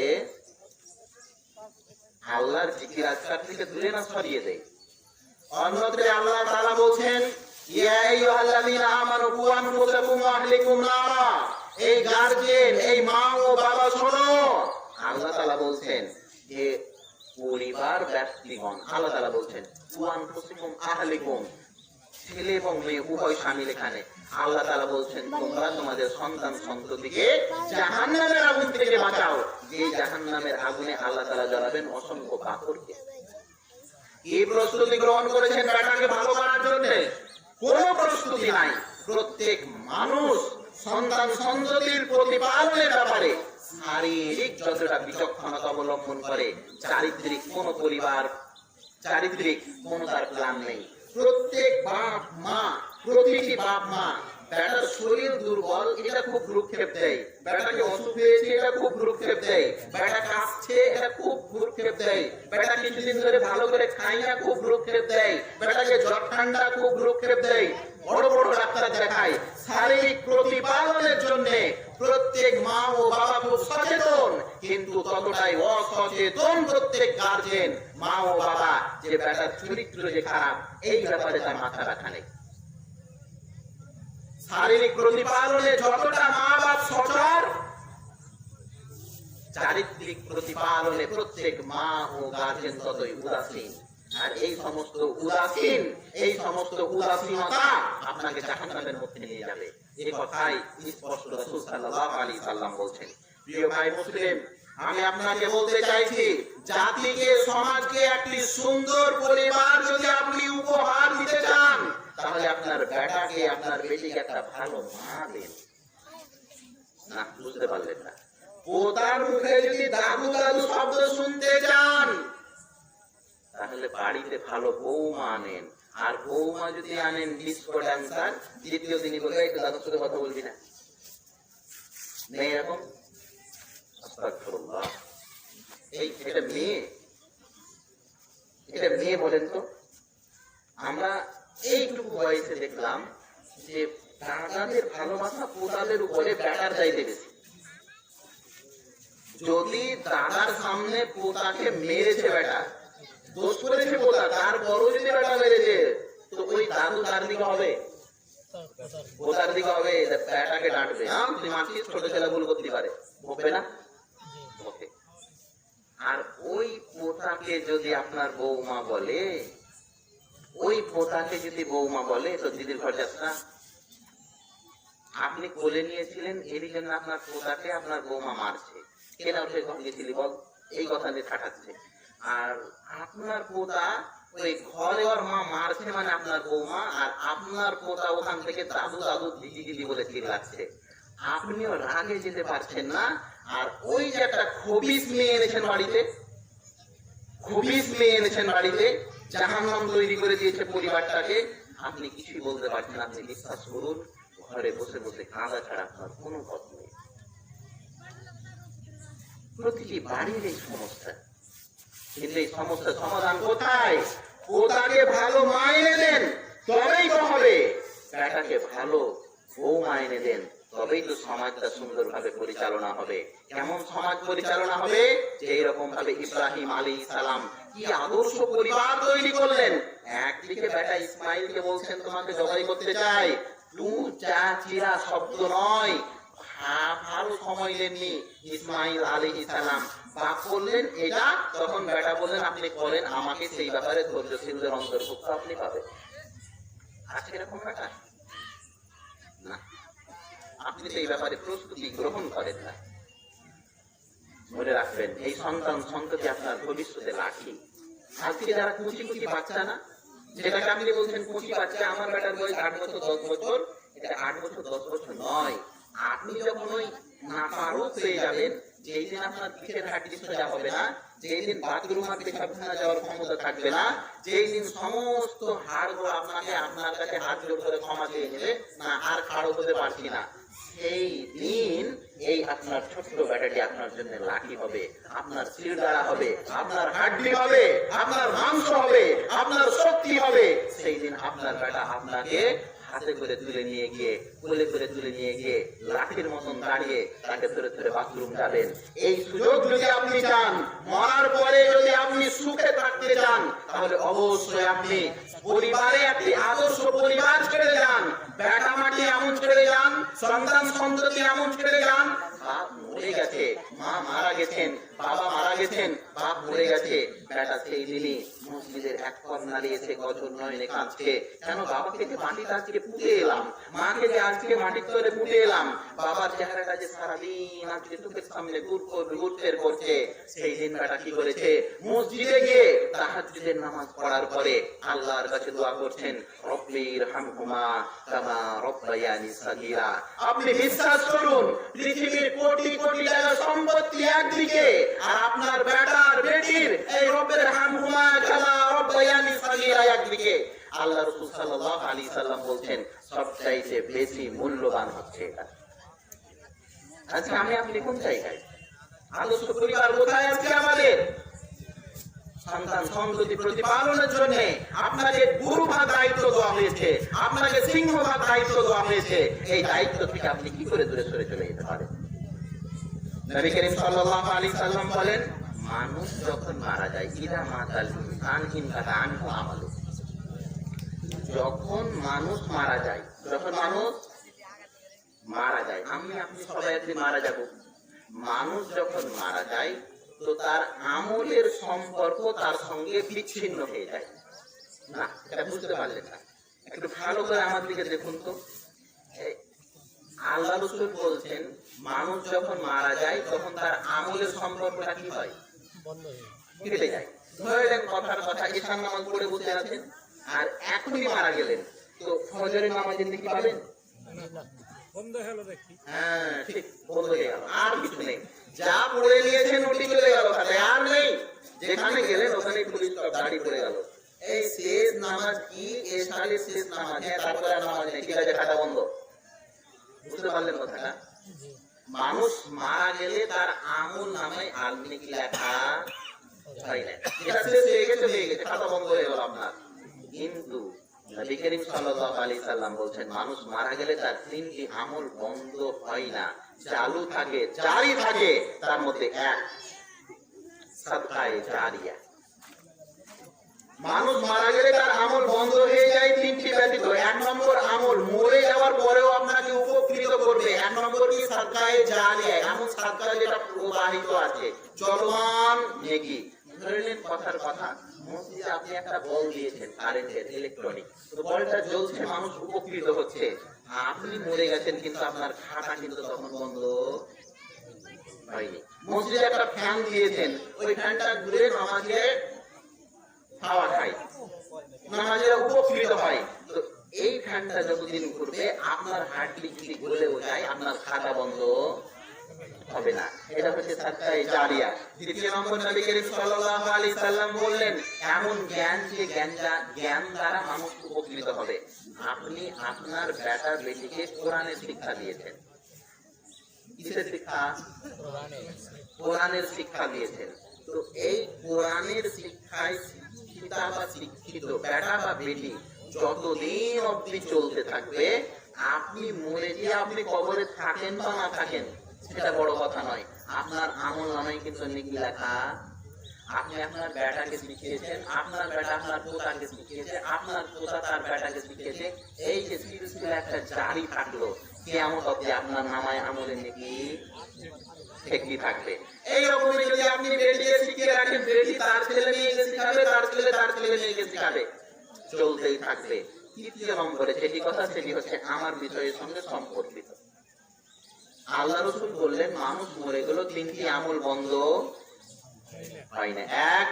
আল্লাহর জিকির আজকার থেকে দূরে না সরিয়ে দেয়। অন্যত্রে আল্লাহ তাআলা বলছেন, ইয়া আইয়ুহাল্লাযীনা আমানু কু আনফুসাকুম ওয়া আহলিকুম নারা। এই গার্জিয়ান, এই মা ও বাবা শোনো, আল্লাহ তাআলা বলছেন যে পরিবার ব্যক্তিগণ, আল্লাহ তাআলা বলছেন কু আনফুসাকুম আহলিকুম, ছেলে এবং মেয়ে উভয় শামিল এখানে। আল্লাহ তাআলা বলছেন তোমরা তোমাদের সন্তান সন্ততিকে জাহান্নামের আগুন থেকে বাঁচাও, যে জাহান্নামের আগুনে আল্লাহ তাআলা জ্বালাবেন অসংখ্য পাথরকে। এই প্রস্তুতি গ্রহণ করেছেন বেটাকে ভালো করার জন্য? কোন প্রস্তুতি নাই। প্রত্যেক মানুষ সন্তান সন্ততির প্রতিপালনের ব্যাপারে শারীরিক যতটা বিচক্ষণতা অবলম্বন করে, চারিত্রিক কোন পরিবার, চারিত্রিক কোন তার প্ল্যান নেই। প্রত্যেক বাপ মা, প্রতিটি বাপ মা বেটার শরীর দুর্বল এটা খুব ভ্রুক্ষেপ দেয়, বেটাকে অসুখ হয়েছে এটা খুব ভ্রুক্ষেপ দেয়, বেটা কাঁপছে এটা খুব ভ্রুক্ষেপ দেয়, বেটা কিছুদিন ধরে ভালো করে খাই না খুব ভ্রুক্ষেপ দেয়, বেটাকে জ্বর ঠান্ডা খুব ভ্রুক্ষেপ দেয়। বড় বড় ডাক্তার দেখায়। শারীরিক প্রতিপালনের জন্য প্রত্যেক মা ও বাবা খুব সচেতন। তার চরিত্র যে খারাপ, এই ব্যাপারে তার মাথা রাখা নেই। শারীরিক প্রতিপালনে যতটা মা বাপ সচর, চারিত্রিক প্রতিপালনে প্রত্যেক মা ও গার্জেন ততই উদাসীন। আর এই সমস্ত উদাসীনতা আপনাকে জাহান্নামের মধ্যে নিয়ে যাবে। এই কথাই স্পষ্ট রাসূল সাল্লাল্লাহু আলাইহি সাল্লাম বলছেন। প্রিয় ভাই মুসলিম, আমি আপনাকে বলতে চাইছি, জাতিকে, সমাজকে একটি সুন্দর পরিবার যদি আপনি উপহার দিতে চান, তাহলে আপনার বেটাকে, আপনার বেটিকে একটা ভালো মা দেন। না, বুঝতে পারলেন না? পোতার মুখে যদি দাদু দাদু শব্দ শুনতে চান, তাহলে বাড়িতে ভালো বৌমা আনেন। আর বৌমা যদি আনেন ডিস্কো ড্যান্সার, দ্বিতীয় দিনই বলবে একটু দাদুর সাথে কথা বলবি না? নেই এরকম? আস্তাগফিরুল্লাহ। এটা মেয়ে বলেন তো? আমরা এইটুকু বয়সে দেখলাম যে দাদাদের ভালোবাসা পোতাদের উপরে বেটার চাইতে বেশি। যদি দাদার সামনে পোতাকে মেরেছে বেটা, দোষ করেছে পোতা, তারপরও যদি বেটা মেরেছে, তো ওই দাদু তার দিকে হবে, পোতার দিকে হবে, বেটাকে ডাঁটবে। হ্যাঁ, তুই মারছিস, ছোট ছেলে ভুল করতে পারে, বকবে না? বকে। আর ওই পোতাকে যদি আপনার বৌমা বলে, তো দিদির ঘর যাস না। আপনি কোলে নিয়েছিলেন, এরই জন্য আপনার পোতাকে আপনার বৌমা মারছে। কেন সে ঘর গেছিলি বল? এই কথা নিয়ে ঠাটাচ্ছে। আর আপনার পোতা ওই ঘরে ওর মা মারছে মানে আপনার বৌমা, আর আপনার পোতা ওখান থেকে দাদু দাদু দিদি দিদি বলে চিল্লাচ্ছে। আপনিও রাগে যেতে পারছেন না। আর ওই যে একটা খবিস মেয়ে এনেছেন বাড়িতে, জাহান্নাম তৈরি করে দিয়েছে পরিবারটাকে, আপনি কিছুই বলতে পারছেন। আপনি বিশ্বাস করুন, ঘরে বসে বসে কাঁদা ছাড়া আপনার কোনো পথ নেই। প্রতিটি বাড়ির এই সমস্যা, কিন্তু এই সমস্যার সমাধান কোথায়? পোতাকে ভালো মা এনে দেন, তবেই তো হবে। বেটাকে ভালো বউ মা এনে দেন, তবেই তো সমাজটা সুন্দরভাবে পরিচালনা হবে। কেমন সমাজ পরিচালনা হবে? যে এইরকম ভাবে ইব্রাহিম আলাইহিস সালাম কি আদর্শ পরিবার তৈরি করলেন। একদিকে বেটা ইসমাইলকে বলছেন, তোমাকে জবাই করতে চাই, তু চা চিরা শব্দ নয়। ভালো সময় নেননি ইসমাইল আলাইহিস সালাম, বাপ বললেন এটা, তখন বেটা বললেন আপনি করেন, আমাকে সেই ব্যাপারে ধৈর্যশীলদের অন্তর্ভুক্ত আপনি পাবেন। আজকে এরকম বেটা না, আপনি সেই ব্যাপারে প্রস্তুতি গ্রহণ করেন না। মনে রাখবেন, এই সন্ততি আপনার ভবিষ্যতে লাঠি। আজকে যারা কুচি বাচ্চা না, যেটাকে আপনি বলছেন কুচি বাচ্চা, আমার বেটার বয়স 8 বছর 10 বছর, এটা 8 বছর 10 বছর নয়। আপনি যখন ওই নাপারক হয়ে যাবেন, যেই দিন আপনার পিঠের হাড্ডি সোজা হবে না, যেই দিন বাথরুম আর পেশাবখানা যাওয়ার ক্ষমতা থাকবে না, যেই দিন সমস্ত হাড়গুলো আপনার কাছে হাত জোর করে ক্ষমা চেয়ে নেবে, না আর খাড়ো হতে পারছি না, সেই দিন এই আপনার ছোট্ট বেটাটি আপনার জন্য লাঠি হবে, আপনার শিরদাঁড়া হবে, আপনার হাড্ডি হবে, আপনার মাংস হবে, আপনার শক্তি হবে। সেই দিন আপনার বেটা আপনাকে হাতে করে তুলে নিয়ে গিয়ে, কোলে করে তুলে নিয়ে গিয়ে লাঠির মতন দাঁড়িয়ে তাকে ধরে ধরে বাথরুম যাবেন। এই সুযোগ যদি আপনি চান, মরার পরে যদি আপনি সুখে থাকতে চান, তাহলে অবশ্যই আপনি পরিবারে একটি আদর্শ পরিবার ছেড়ে যান। বেটা মাটি এমন ছেড়ে যান, সন্তান সন্ততি এমন ছেড়ে যান। বাপ মরে গেছে, মা মারা গেছেন, বাবা মারা গেছেন, বাপ মরে গেছে, বেটা সেই দিনই মসজিদের এক কর্নারে এসে গজর নয়নে কাঁদছে, কেন বাবাকে যে মাটিতে আজকে পুঁতে এলাম, মাকে যে আজকে মাটির তলে পুঁতে এলাম, বাবার চেহারাটা যে সারাদিন আজকে চোখের সামনে ঘুরফের করছে। সেই দিন বেটা কি করেছে? মসজিদে গিয়ে তাহাজ্জুদের নামাজ পড়ার পরে আল্লাহর কাছে দোয়া করছেন, রব্বির হামহুমা কামা রব্বায়ানি সাগীরা। আপনি বিশ্বাস করুন, পৃথিবীর কোটি কোটি টাকা সম্পত্তি একদিকে, আর আপনার বেটার বেটির এই রব্বির হামহুমা কামা রব্বায়ানি সাগীরা একদিকে। আল্লাহ রাসূল সাল্লাল্লাহু আলাইহি সাল্লাম বলছেন, সবচাইতে বেশি মূল্যবান হচ্ছে এটা। আচ্ছা, আপনি কোন জায়গায়? আদর্শ পরিবার কোথায় আছে আমাদের? সন্তান সন্ততি প্রতিপালনের জন্য আপনাকে গুরুভাগ দায়িত্ব দেওয়া হয়েছে, আপনাকে সিংহভাগ দায়িত্ব দেওয়া হয়েছে। এই দায়িত্ব থেকে আপনি কি করে দূরে সরে চলে যেতে পারেন? নবী করিম সাল্লাল্লাহু আলাইহি সাল্লাম বলেন, মানুষ যখন মারা যায় ইদা মাতাল ইনসান কাতা আনহু আমালু, যখন মানুষ মারা যায়, যখন মানুষ মারা যায়, আমি আপনি সবাই একদিন মারা যাব, মানুষ যখন মারা যায় তো তার আমলের সম্পর্ক তার সঙ্গে বিচ্ছিন্ন হয়ে যায়। না, এটা বুঝতে পারলেন না, একটু ভালো করে আমার দিকে দেখুন তো। আল্লাহ রাসূল বলছেন মানুষ যখন মারা যায় তখন তার আমলের সম্পর্কটা কি হয়, কেটে যায়। ধরে নেন কথার কথা ঈশান নামাজ পড়ে বসে আছেন আর এখনই মারা গেলেন, তো ফজরের নামাজের দিকে পাবেন? হ্যাঁ ঠিক, বন্ধ হয়ে গেল, আর কিছু নেই, যা পড়ে নিয়েছেন ওটি চলে গেল, খাতে আর নেই, যেখানে গেলেন ওখানে পুলিশ দাঁড়িয়ে পড়ে গেল। এই শেষ নামাজ কি এশারের শেষ নামাজ, হ্যাঁ তারপরে আর নামাজ নেই, ঠিক আছে, খাতা বন্ধ। বুঝতে পারলেন কথাটা? মানুষ মারা গেলে তার আমল নামায় আলমে কি লেখা হয় না, এটা শেষ হয়ে গেছে, হয়ে গেছে, খাতা বন্ধ হয়ে গেল আপনার। কিন্তু নবী করিম সাল্লাল্লাহু আলাইহি সাল্লাম বলছেন মানুষ মারা গেলে তার তিনটি আমল বন্ধ হয় না, চালু থাকে, জারি থাকে। তার মধ্যে এক সাদকায়ে জারিয়া। মানুষ মারা গেলে তার আমল বন্ধ হয়ে যায় তিনটি ব্যতীত। এক নম্বর আমল মরে যাওয়ার পরেও আপনাকে উপকৃত করবে, এক নম্বর কি সাদকায়ে জারিয়া, এমন সাদকা যেটা প্রবাহিত আছে, চলমান নেকি। ধরে নিন কথার কথা, মসজিদে আপনি একটা বল দিয়েছেন কারেন্টের, ইলেকট্রনিক, তো বলটা জ্বলছে, মানুষ উপকৃত হচ্ছে, আপনি মরে গেছেন কিন্তু আপনার খাতা কিন্তু তখন বন্ধ হয়নি। মসজিদে একটা ফ্যান দিয়েছেন, ওই ফ্যানটা ঘুরে নামাজে হাওয়া খায়, নামাজেরা উপকৃত হয়, তো এই ফ্যানটা যতদিন ঘুরবে আপনার হার্টবিট যদি ঘুরলেও যায় আপনার খাতা বন্ধ হবে না। এটা হচ্ছে সাদকায়ে জারিয়া। দ্বিতীয় নম্বর নবী করিম সাল্লাল্লাহু আলাইহি সাল্লাম বললেন এমন জ্ঞান যে জ্ঞান দ্বারা মানুষ উপকৃত হবে। আপনি আপনার বেটা বেটিকে কোরআনের শিক্ষা দিয়েছেন, কিসের শিক্ষা? কোরআনের শিক্ষা দিয়েছেন। তো এই কোরআনের শিক্ষায় শিক্ষিত বা শিক্ষিত বেটা বা বেটি যতদিন অবধি চলতে থাকবে, আপনি মরে গিয়ে আপনি কবরে থাকেন বা না থাকেন সেটা বড় কথা নয়, আপনার আমল নামায় কিন্তু নেকি লেখা। আপনি আপনার বেটাকে শিখিয়েছেন, আপনার বেটা আপনার পোতাকে শিখিয়েছে, আপনার পোতা তার বেটাকে শিখিয়েছে, এই যে সিলসিলা একটা জারি থাকলো, কিয়ামত অবধি আপনার নামায় আমলে নেকি ঠেকতে থাকবে। এইরকম যদি আপনি বেটিকে শিখিয়ে রাখেন, বেটি তার ছেলে মেয়েকে শিখাবে, তার ছেলে তার ছেলে মেয়েকে শিখাবে, চলতেই থাকবে। তৃতীয় নম্বরে যেটি কথা সেটি হচ্ছে আমার বিষয়ের সঙ্গে সম্পর্কিত। আল্লাহ রাসূল বললেন মানুষ মরে গেল তিনটি আমল বন্ধ হয় না। এক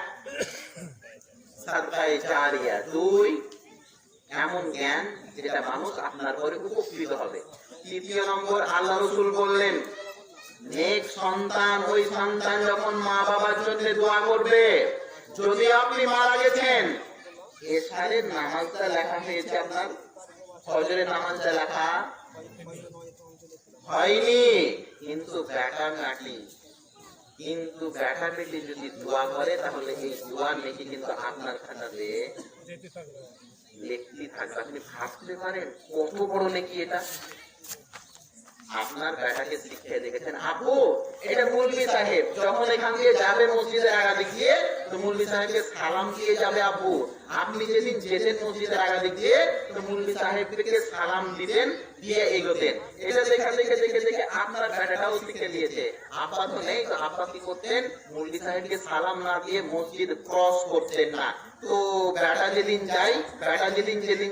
সাদকায়ে জারিয়া, দুই এমন জ্ঞান যেটা মানুষ আপনার পরে উপকৃত হবে। তৃতীয় নম্বর আল্লাহ রাসূল বললেন নেক সন্তান, ওই সন্তান যখন মা বাবার জন্য দোয়া করবে। যদি আপনি মারা গেছেন, এশারের নামাজটা লেখা হয়েছে, আপনার ফজরের নামাজটা লেখা হয়নি, কিন্তু বেটা নাকি, কিন্তু বেটা বেটি যদি দোয়া করে তাহলে এই দোয়ার নেকি কিন্তু আপনার খাতাতে লিখতে থাকবে। আপনি ভাবতে পারেন কত বড় নেকি এটা। আপনার বেটাকে শিখিয়ে দেখেছেন, আপু এটা মুলবি সাহেব যখন এখান দিয়ে যাবে মসজিদের আগাদিক দিয়ে, তো মুলবি সাহেবকে সালাম দিয়ে যাবে। আপু আপনি যেদিন যেতেন মসজিদের আগাদিক দিয়ে, তো মুলবি সাহেবকে সালাম দিতেন, দিয়ে এগোতেন। এটা দেখে দেখে দেখে দেখে আপনার বেটাটাও শিখে দিয়েছে। আব্বা তো নেই, তো আব্বা কি করতেন, মুলবি সাহেবকে সালাম না দিয়ে মসজিদ ক্রস করতেন না। তো বেটা যেদিন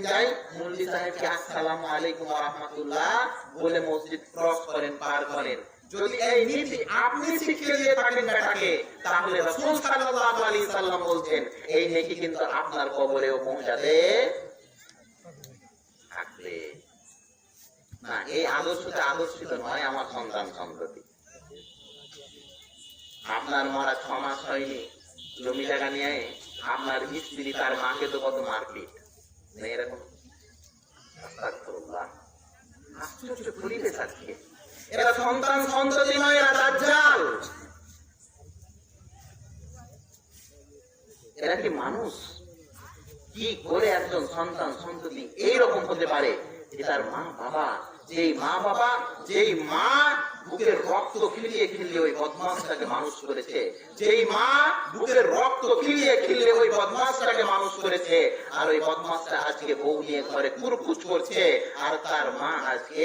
যাই মুলবি সাহেবকে আসসালামু আলাইকুম ওয়া রাহমাতুল্লাহ বলে মসজিদ ক্রস করেন, পার করেন। যদি এই নীতি আপনি শিখিয়ে দিয়ে থাকেন বেটাকে, তাহলে রাসূল সাল্লাল্লাহু আলাইহি সাল্লাম বলছেন এই নেকি কিন্তু আপনার কবরেও পৌঁছাতে থাকবে। না, এই আদর্শটা আদর্শিত নয় আমার সন্তান সন্ততি। আপনার মারা 6 মাস হয়নি, জমি জায়গা নিয়ে আপনার স্ত্রী তার মাকে তো কত মারপিট, এরকম আশ্চর্য পরিবেশ আজকে। এরা সন্তান সন্ততি নয়, এরা দাজ্জাল। এরা কি মানুষ? কি করে একজন সন্তান সন্ততি এইরকম হতে পারে যে তার মা বাবা, যেই মা বুকের রক্ত খিলিয়ে খিলিয়ে ওই বদমাশটাকে মানুষ করেছে, যেই মা বুকের রক্ত খিলিয়ে খিলিয়ে ওই বদমাশটাকে মানুষ করেছে, আর ওই বদমাশটা আজকে বউ নিয়ে ঘরে কুরকুচ করছে, আর তার মা আজকে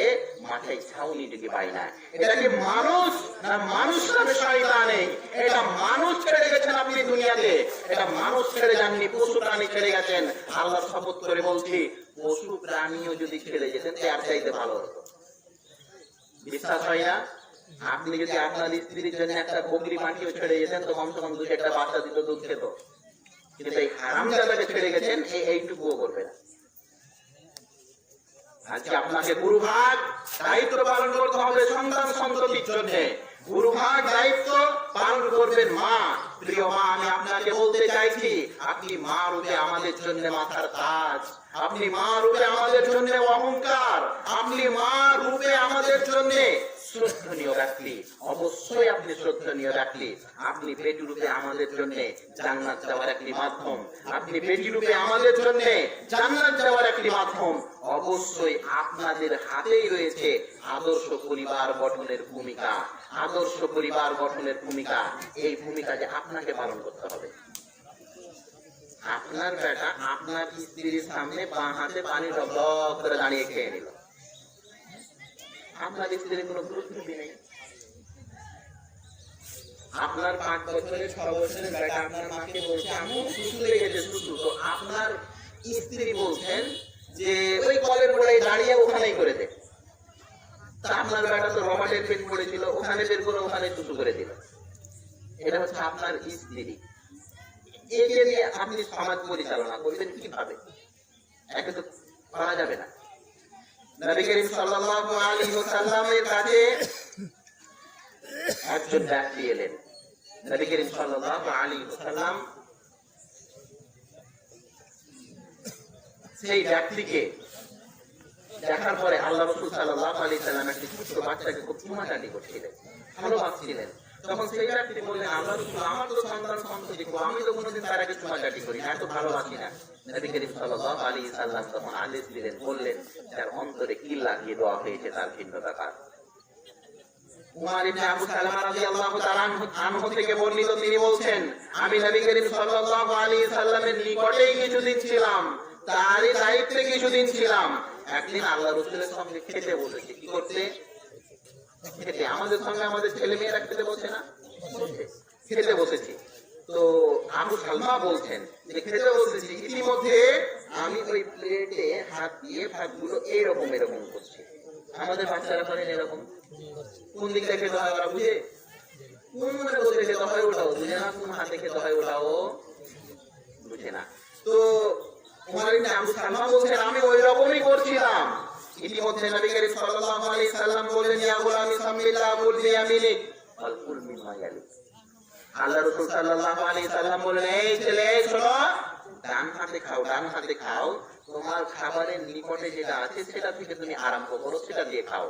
মাথায় ছাউনি দিকে পায় না। এটা কি মানুষ না মানুষ নামে শয়তানে? এটা মানুষ ছেড়ে গেছেন আপনি দুনিয়াতে, এটা মানুষ ছেড়ে যাননি, পশু প্রাণী ছেড়ে গেছেন। আল্লাহ শপথ করে বলছি, পশু প্রাণীও যদি ছেড়ে যেতেন তার চাইতে ভালো হতো। বিশ্বাস হয় না? আপনি যদি আপনার স্ত্রীর জন্য একটা বকরি পাখিও ছেড়ে যেতেন তো কমসে কম 2-4টা বাচ্চা দিত, দুধ খেত। কিন্তু এই হারামজাদাকে ছেড়ে গেছেন, এইটুকুও করবে না। আজকে আপনাকে গুরুভাগ দায়িত্ব পালন করতে হবে সন্তান সন্ততির জন্য। গুরুভাগ দায়িত্ব পালন করবেন মা। প্রিয় মা, আমি আপনাকে বলতে চাইছি, আপনি মা রূপে আমাদের জন্য মাথার তাজ, আপনি মা রূপে আমাদের জন্য অহংকার, আপনি মা রূপে আমাদের জন্য শ্রদ্ধনীয় ব্যক্তি। অবশ্যই আপনি শ্রদ্ধনীয় ব্যক্তি। আপনি পেটি রূপে আমাদের জন্য জান্নাত যাওয়ার একটি মাধ্যম, আপনি পেটি রূপে আমাদের জন্য জান্নাত যাওয়ার একটি মাধ্যম। অবশ্যই আপনাদের হাতেই রয়েছে আদর্শ পরিবার গঠনের ভূমিকা, আদর্শ পরিবার গঠনের ভূমিকা। এই ভূমিকা যে আপনাকে পালন করতে হবে। আপনার বেটা আপনার স্ত্রীর সামনে বাঁ হাতে পানি ঢক করে দাঁড়িয়ে খেয়ে নিল, আপনার স্ত্রীর কোনো গুরুত্ব নেই। আপনার 5 বছরের 6 বছরের বেটা আপনার মাকে বলছে আমি সুসু লেগেছে সুসু, তো আপনার স্ত্রী বলছেন যে ওই কলের গোড়ায় দাঁড়িয়ে ওখানেই করে দে। তা আপনার বেটা তো রবার্টের পেট পড়েছিল, ওখানে বের করে ওখানে সুসু করে দিল। এটা হচ্ছে আপনার স্ত্রী। একে নিয়ে আপনি সমাজ পরিচালনা করবেন কিভাবে? একে তো করা যাবে না। নবী করিম সাল্লাল্লাহু আলাইহি ওয়াসাল্লামের কাছে একজন ব্যক্তি এলেন। নবী করিম সাল্লাল্লাহু আলাইহি ওয়াসাল্লাম সেই ব্যক্তিকে দেখার পরে আল্লাহ রাসূল সাল্লাল্লাহু আলাইহি ওয়াসাল্লাম একটি ছোট বাচ্চাকে খুব চুমাচাটি করছিলেন, ভালোবাসছিলেন। তখন সেই ব্যক্তি বললেন, আল্লাহ রাসূল, আমার তো সন্তান সন্ততি, আমি তো কোনোদিন তার আগে চুমাচাটি করি না, এত ভালোবাসি না। নবী করিম সাল্লাল্লাহু আলাইহি ওয়াসাল্লাম তখন আদেশ দিলেন, বললেন তার অন্তরে কি লাগিয়ে দেওয়া হয়েছে তার ভিন্নতা কার। উমর ইবনে আবু সালামা রাদিয়াল্লাহু তাআলা আনহু থেকে বর্ণিত, তিনি বলছেন, আমি নবী করিম সাল্লাল্লাহু আলাইহি ওয়াসাল্লামের নিকটেই কিছুদিন ছিলাম, তারই দায়িত্বে কিছুদিন ছিলাম। একদিন আল্লাহ রাসূলের সঙ্গে খেতে বসেছি। কি করতে? খেতে। আমাদের সঙ্গে আমাদের ছেলে মেয়েরা খেতে বসে না, খেতে বসেছি। তো আবু সালমা বলছেন যে খেতে বসেছি, ইতিমধ্যে আমি ওই প্লেটে হাত দিয়ে ভাতগুলো এরকম এরকম করছি। আমাদের বাচ্চারা করেন এরকম, কোন দিকে খেতে হয় ওরা বুঝে, কোন মনে বসে খেতে হয় ওটাও বুঝে না, কোন হাতে খেতে হয় ওটাও বুঝে না। তো উমর ইবনে আবু সালমা বলছেন, আমি ওই রকমই করছিলাম। ইতিমধ্যে নবী করিম সাল্লাল্লাহু আলাইহি সাল্লাম বললেন, ইয়া গোলাম সামিল্লাহ কুল বিয়ামিনিক ওয়াল কুল মিম্মা ইয়ালিক। আল্লাহ রাসূল সাল্লাল্লাহু আলাইহি সাল্লাম বললেন, এই ছেলে শোনো, ডান হাতে খাও, ডান হাতে খাও, তোমার খাবারের নিকটে যেটা আছে সেটা থেকে তুমি আরম্ভ করো, সেটা দিয়ে খাও।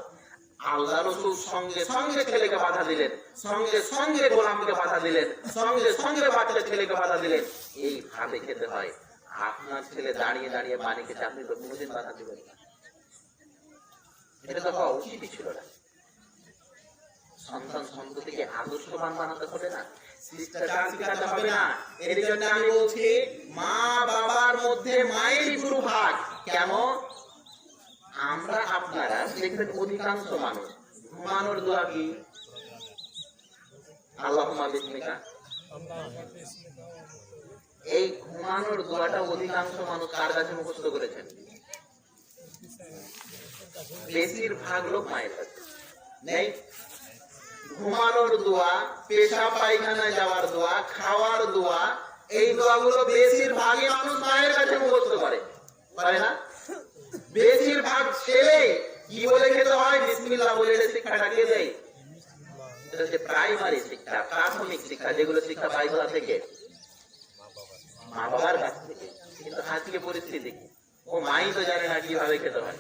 আল্লাহ রাসূল সঙ্গে সঙ্গে ছেলেকে বাধা দিলেন, সঙ্গে সঙ্গে গোলামকে বাধা দিলেন, সঙ্গে সঙ্গে বাচ্চা ছেলেকে বাধা দিলেন। এই ভাবে খেতে হয়। আপনার ছেলে দাঁড়িয়ে দাঁড়িয়ে পানি খেতে, আপনি তো কোনোদিন বাধা দিবেন না, এটা তো হওয়া উচিতই ছিল না। সন্তান সন্ততিকে আদর্শবান বানাতে হবে না, শিষ্টাচার শিখাতে হবে না। এর জন্য আমি বলছি, মা বাবার মধ্যে মায়েরই গুরু ভাগ। কেন? আমরা আপনারা দেখবেন অধিকাংশ মানুষ ঘুমানোর দোয়া কি? আল্লাহুম্মা বিসমিকা। এই ঘুমানোর দোয়াটা অধিকাংশ মানুষ কার কাছে মুখস্থ করেছেন? বেশিরভাগ লোক মায়ের কাছে নেই। ঘুমানোর দোয়া, পেশাব পায়খানায় যাওয়ার দোয়া, খাওয়ার দোয়া, এই দোয়াগুলো বেশিরভাগই মানুষ মায়ের কাছে মুখস্থ করে, পারে না? বেশিরভাগ ছেলে কি বলে খেতে হয়? বিসমিল্লাহ বলে শিক্ষাটা কে দেয়? এটা হচ্ছে প্রাইমারি শিক্ষা, প্রাথমিক শিক্ষা, যেগুলো শিক্ষা পাই কোথা থেকে? মা বাবার কাছ থেকে। কিন্তু আজকে পরিস্থিতি, ও মাই তো জানে না কিভাবে খেতে হয়।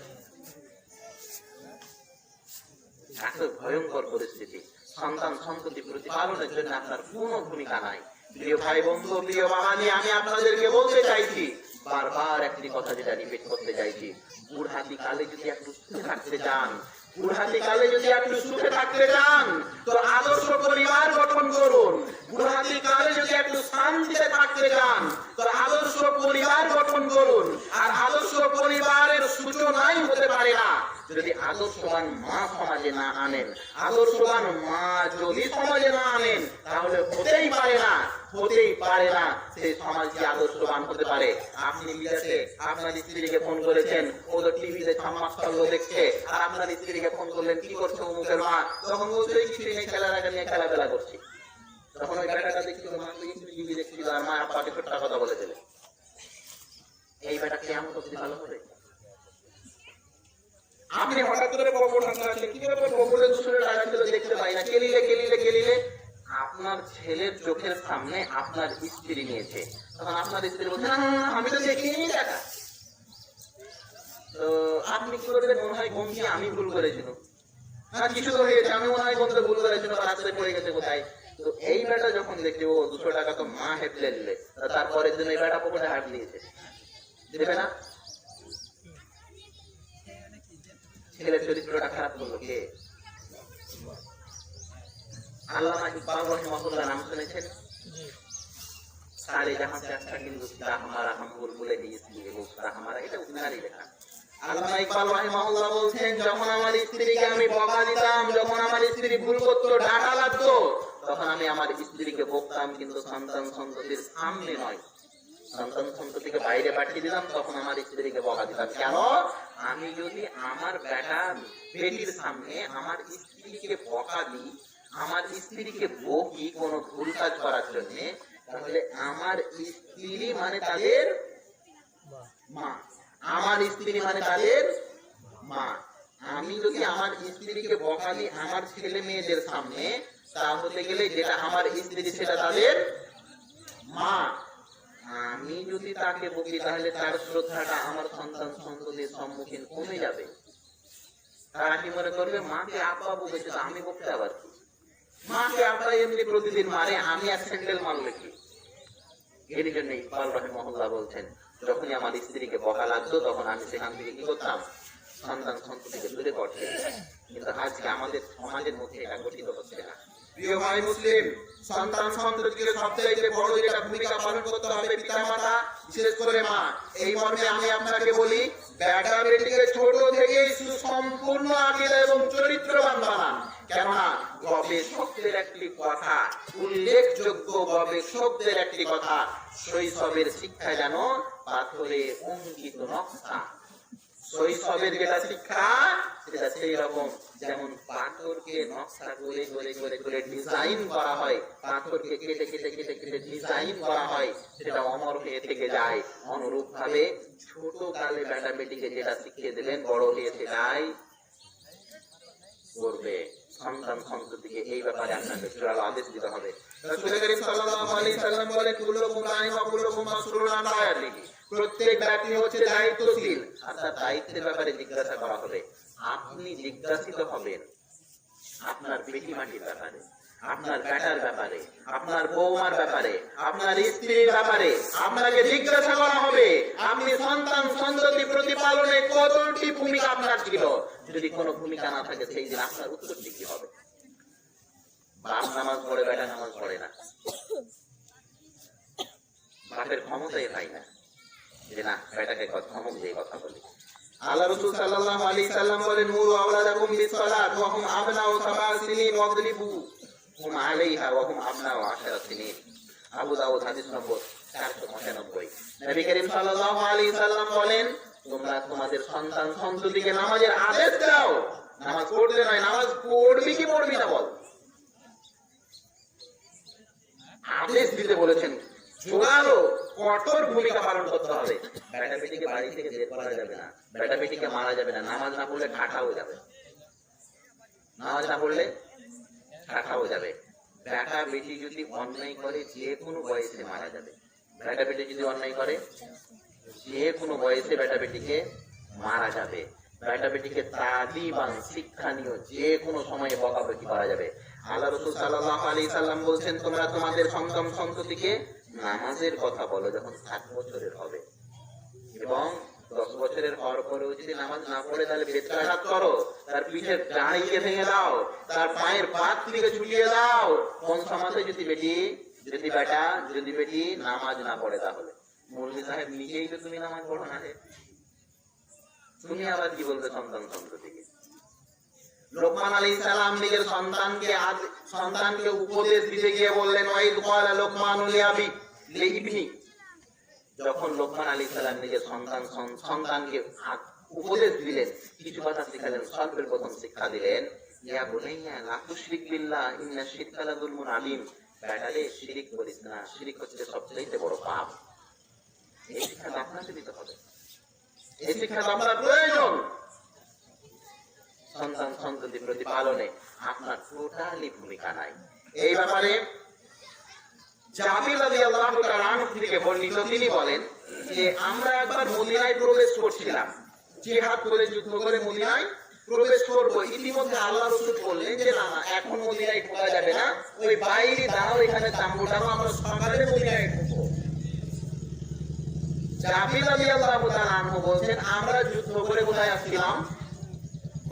এত ভয়ঙ্কর পরিস্থিতি। সন্তান সন্ততি প্রতিপালনের জন্য আপনার কোনো ভূমিকা নাই। প্রিয় ভাই বন্ধু, প্রিয় বাবা, আমি আপনাদেরকে বলতে চাইছি, বারবার একটি কথা যেটা রিপিট করতে চাইছি, বুড়হাতি কালে যদি একটু সুখে থাকতে চান, বুড়হাতি কালে যদি একটু সুখে থাকতে চান তো আদর্শ পরিবার গঠন করুন। বুড়হাতি কালে যদি একটু শান্তিতে থাকতে চান তো আদর্শ পরিবার গঠন করুন। আর আদর্শ পরিবারের সূচনাই হতে পারে না যদি আদর্শবান মা সমাজে না আনেন। আদর্শবান মা যদি সমাজে না আনেন তাহলে হতেই পারে না, হতেই পারে না সেই সমাজ কি আদর্শবান হতে পারে। আপনি বিদেশে আপনার স্ত্রীকে ফোন করেছেন, ও তো টিভিতে ছাম্মাস্তল্য দেখছে, আর আপনার স্ত্রীকে ফোন করলেন, কি করছো অমুকের মা? তখন বলছে কিছুই নেই, খেলার আগে নিয়ে খেলাধুলা করছি। তখন ওই বেটাটা দেখছিল মা টিভি দেখছিল আর মা আপাকে ছোট্টা কথা বলে দিলে, এই বেটা কেমন করতে ভালো হবে? আপনি হঠাৎ করে পকর হাসছেন, কি ব্যাপার পকরে দুশোরে ডাকাছিল দেখতে পাই না, কেলিলে কেলিলে কেলিলে আপনার ছেলের চোখের সামনে আপনার স্ত্রী নিয়েছে, তখন আপনার স্ত্রী বলছে না আমি তো দেখিনি দেখা। তো আপনি কি করবেন? মনে হয় কোন কি আমি ভুল করেছিল, হ্যাঁ কিছু তো হয়েছে, আমি মনে হয় কোনটা ভুল করেছিল, রাস্তায় পড়ে গেছে কোথায়। তো এই বেটা যখন দেখছে ও 200 টাকা তো মা হেঁটলে দিলে, তারপরের দিন এই বেটা পকেটে হাত দিয়েছে, দেবে না? ছেলের চরিত্রটা খারাপ করলো কে? আল্লামা ইকবাল রাহিমাহুল্লাহ নাম শুনেছেন? সারে জাহাঁ সে আচ্ছা কিন্তু তা হামারা হাম বুলবুলে দিয়েছিলি মুস্তা হামারা, এটা উনারই লেখা। আল্লামা ইকবাল রাহিমাহুল্লাহ বলছেন, যখন আমার স্ত্রীকে আমি বকা দিতাম, যখন আমার স্ত্রী ভুল করতো, ডাটা লাগতো, তখন আমি আমার স্ত্রীকে বকতাম, কিন্তু সন্তান সন্ততির সামনে নয়। সন্তান সন্ততিকে বাইরে পাঠিয়ে দিলাম, তখন আমার স্ত্রীকে বকা দিতাম। কেন? আমি যদি আমার বেটা বেটির সামনে আমার স্ত্রীকে বকা দিই, আমার স্ত্রীকে বকি কোনো ভুল কাজ করার জন্য, তাহলে আমার স্ত্রী মানে তাদের মা, আমার স্ত্রী মানে তাদের মা। আমি যদি আমার স্ত্রীকে বকা দিই আমার ছেলে মেয়েদের সামনে, তা হতে গেলে যেটা আমার স্ত্রী সেটা তাদের মা। আমি যদি তাকে বকি তাহলে তার শ্রদ্ধাটা আমার সন্তান সন্ততির সম্মুখীন কমে যাবে। তারা কি মনে করবে মাকে আব্বা বকেছে তো আমি বকতে আবার কি? মাকে আব্বা এমনি প্রতিদিন মারে, আমি এক স্যান্ডেল মারলে কি? এর জন্য ইকবাল রাহিমাহুল্লাহ বলছেন, যখনই আমার স্ত্রীকে বকা লাগতো তখন আমি সেখান থেকে কি করতাম? সন্তান সন্ততিকে দূরে করতে। কিন্তু আজকে আমাদের সমাজের মধ্যে এটা গঠিত হচ্ছে না। প্রিয় ভাই মুসলিম, সন্তান সন্ততিকে সবচাইতে বড় যেটা ভূমিকা পালন করতে হবে পিতামাতা, বিশেষ করে মা। এই মর্মে আমি আপনাকে বলি, বেটা বেটিকে ছোট থেকেই সুসম্পূর্ণ আকীদা এবং চরিত্রবান বানান। কেননা গবেষকদের একটি কথা, উল্লেখযোগ্য গবেষকদের একটি কথা, শৈশবের শিক্ষা যেন পাথরে অঙ্কিত নকশা। শৈশবের যেটা শিক্ষা সেটা সেই রকম, যেমন পাথরকে নকশা করে করে করে করে ডিজাইন করা হয়, পাথরকে কেটে কেটে কেটে কেটে ডিজাইন করা হয়, সেটা অমর হয়ে থেকে যায়। অনুরূপ ভাবে ছোট কালে বেটা বেটিকে যেটা শিখিয়ে দিলেন, বড় হয়ে সেটাই করবে। সন্তান সন্ততিকে এই ব্যাপারে আপনাকে জোরালো আদেশ দিতে হবে। রাসূল করিম সাল্লাল্লাহু আলাইহি সাল্লাম বলে, কুল্লুকুম রাইন ওয়া কুল্লুকুম মাসউলুন আন রাইয়াতিহি। প্রত্যেক ব্যক্তি হচ্ছে দায়িত্বশীল, আর তার দায়িত্বের ব্যাপারে জিজ্ঞাসা করা হবে। আপনি জিজ্ঞাসিত হবেন আপনার বেটি মাটির ব্যাপারে, আপনার বেটার ব্যাপারে, আপনার বৌমার ব্যাপারে, আপনার স্ত্রীর ব্যাপারে আপনাকে জিজ্ঞাসা করা হবে আপনি সন্তান সন্ততি প্রতিপালনে কতটি ভূমিকা আপনার ছিল। যদি কোনো ভূমিকা না থাকে সেই দিন আপনার উত্তরটি কি হবে? বাপ নামাজ পড়ে, বেটা নামাজ পড়ে না, বাপের ক্ষমতাই পাই না যে না বেটাকে ধমক দিয়ে কথা বলি। আল্লাহ রাসূল সাল্লাল্লাহু আলাইহি সাল্লাম বলেন, মুরু আওলাদাকুম বিসসালাত ওয়া হুম আবনাউ 7 সিনিন ওয়াদরিবু হুম আলাইহা ওয়া হুম আবনাউ 10 সিনিন। আবু দাউদ হাদিস নম্বর 495। নবী করিম সাল্লাল্লাহু আলাইহি সাল্লাম বলেন, তোমরা তোমাদের সন্তান সন্ততিকে নামাজের আদেশ দাও। নামাজ পড়তে নয়, নামাজ পড়বি কি পড়বি না বল, আদেশ দিতে বলেছেন। জোরালো কঠোর ভূমিকা পালন করতে হবে। বেটা বেটিকে বাড়ি থেকে বের করা যাবে না, বেটা বেটিকে মারা যাবে না। নামাজ না পড়লে ঠাঠা হয়ে যাবে, নামাজ না পড়লে ঠাঠা হয়ে যাবে। বেটা বেটি যদি অন্যায় করে যে কোনো বয়সে মারা যাবে। বেটা বেটি যদি অন্যায় করে যে কোনো বয়সে বেটা বেটিকে মারা যাবে। বেটা বেটিকে তালিবান শিক্ষা নিয়ে যে কোনো সময়ে বকাবকি করা যাবে। আল্লাহ রাসূল সাল্লাল্লাহু আলাইহি সাল্লাম বলছেন, তোমরা তোমাদের সন্তান সন্ততিকে নামাজের কথা বলো যখন 7 বছরের হবে। তারপরেও যদি নামাজ না পড়ে তাহলে বেত্রাঘাত করো, তার পিঠের দাঁড়িয়ে ভেঙে দাও, তার পায়ের পাত থেকে ছুটিয়ে দাও। কোন সমাজে যদি বেটি নামাজ না পড়ে, তাহলে মৌলভী সাহেব নিজেই তো তুমি নামাজ পড়ো না, তুমি আবার কি বলবে সন্তান সন্ততিকে? লোকমান আলাইহিস সালাম নিজের সন্তানকে উপদেশ দিতে গিয়ে বললেন, ওয়াইদ ক্বালা লোকমানু লিইবনি। যখন লোকমান আলাইহিস সালাম নিজের সন্তানকে উপদেশ দিলেন, কিছু কথা শিখালেন, সর্বের প্রথম শিক্ষা দিলেন, ইয়া বুনাইয়া লা তুশরিক বিল্লাহ ইন্না শিরকা লাযুলমুন আলীম। বেটারে শিরিক করিস না, শিরিক হচ্ছে সবচেয়ে বড় পাপ। এই শিক্ষা আপনাকে দিতে হবে, এই শিক্ষা আপনার প্রয়োজন। সন্তান সন্ততি প্রতিপালনে আপনার টোটালি ভূমিকা নাই। এই ব্যাপারে জাবির রাদিয়াল্লাহু তাআলা আনহু থেকে বর্ণিত, তিনি বলেন যে আমরা একবার মদিনায় প্রবেশ করছিলাম, জিহাদ করে যুদ্ধ করে মদিনায় প্রবেশ করব। ইতিমধ্যে আল্লাহ রাসূল বললেন যে না না, এখন মদিনায় ঢোকা যাবে না, ওই বাইরে দাঁড়াও, এখানে তাম্বু টানো, আমরা সকালে মদিনায় ঢুকবো। জাবির রাদিয়াল্লাহু তাআলা আনহু বলছেন, আমরা যুদ্ধ করে কোথায় আসছিলাম?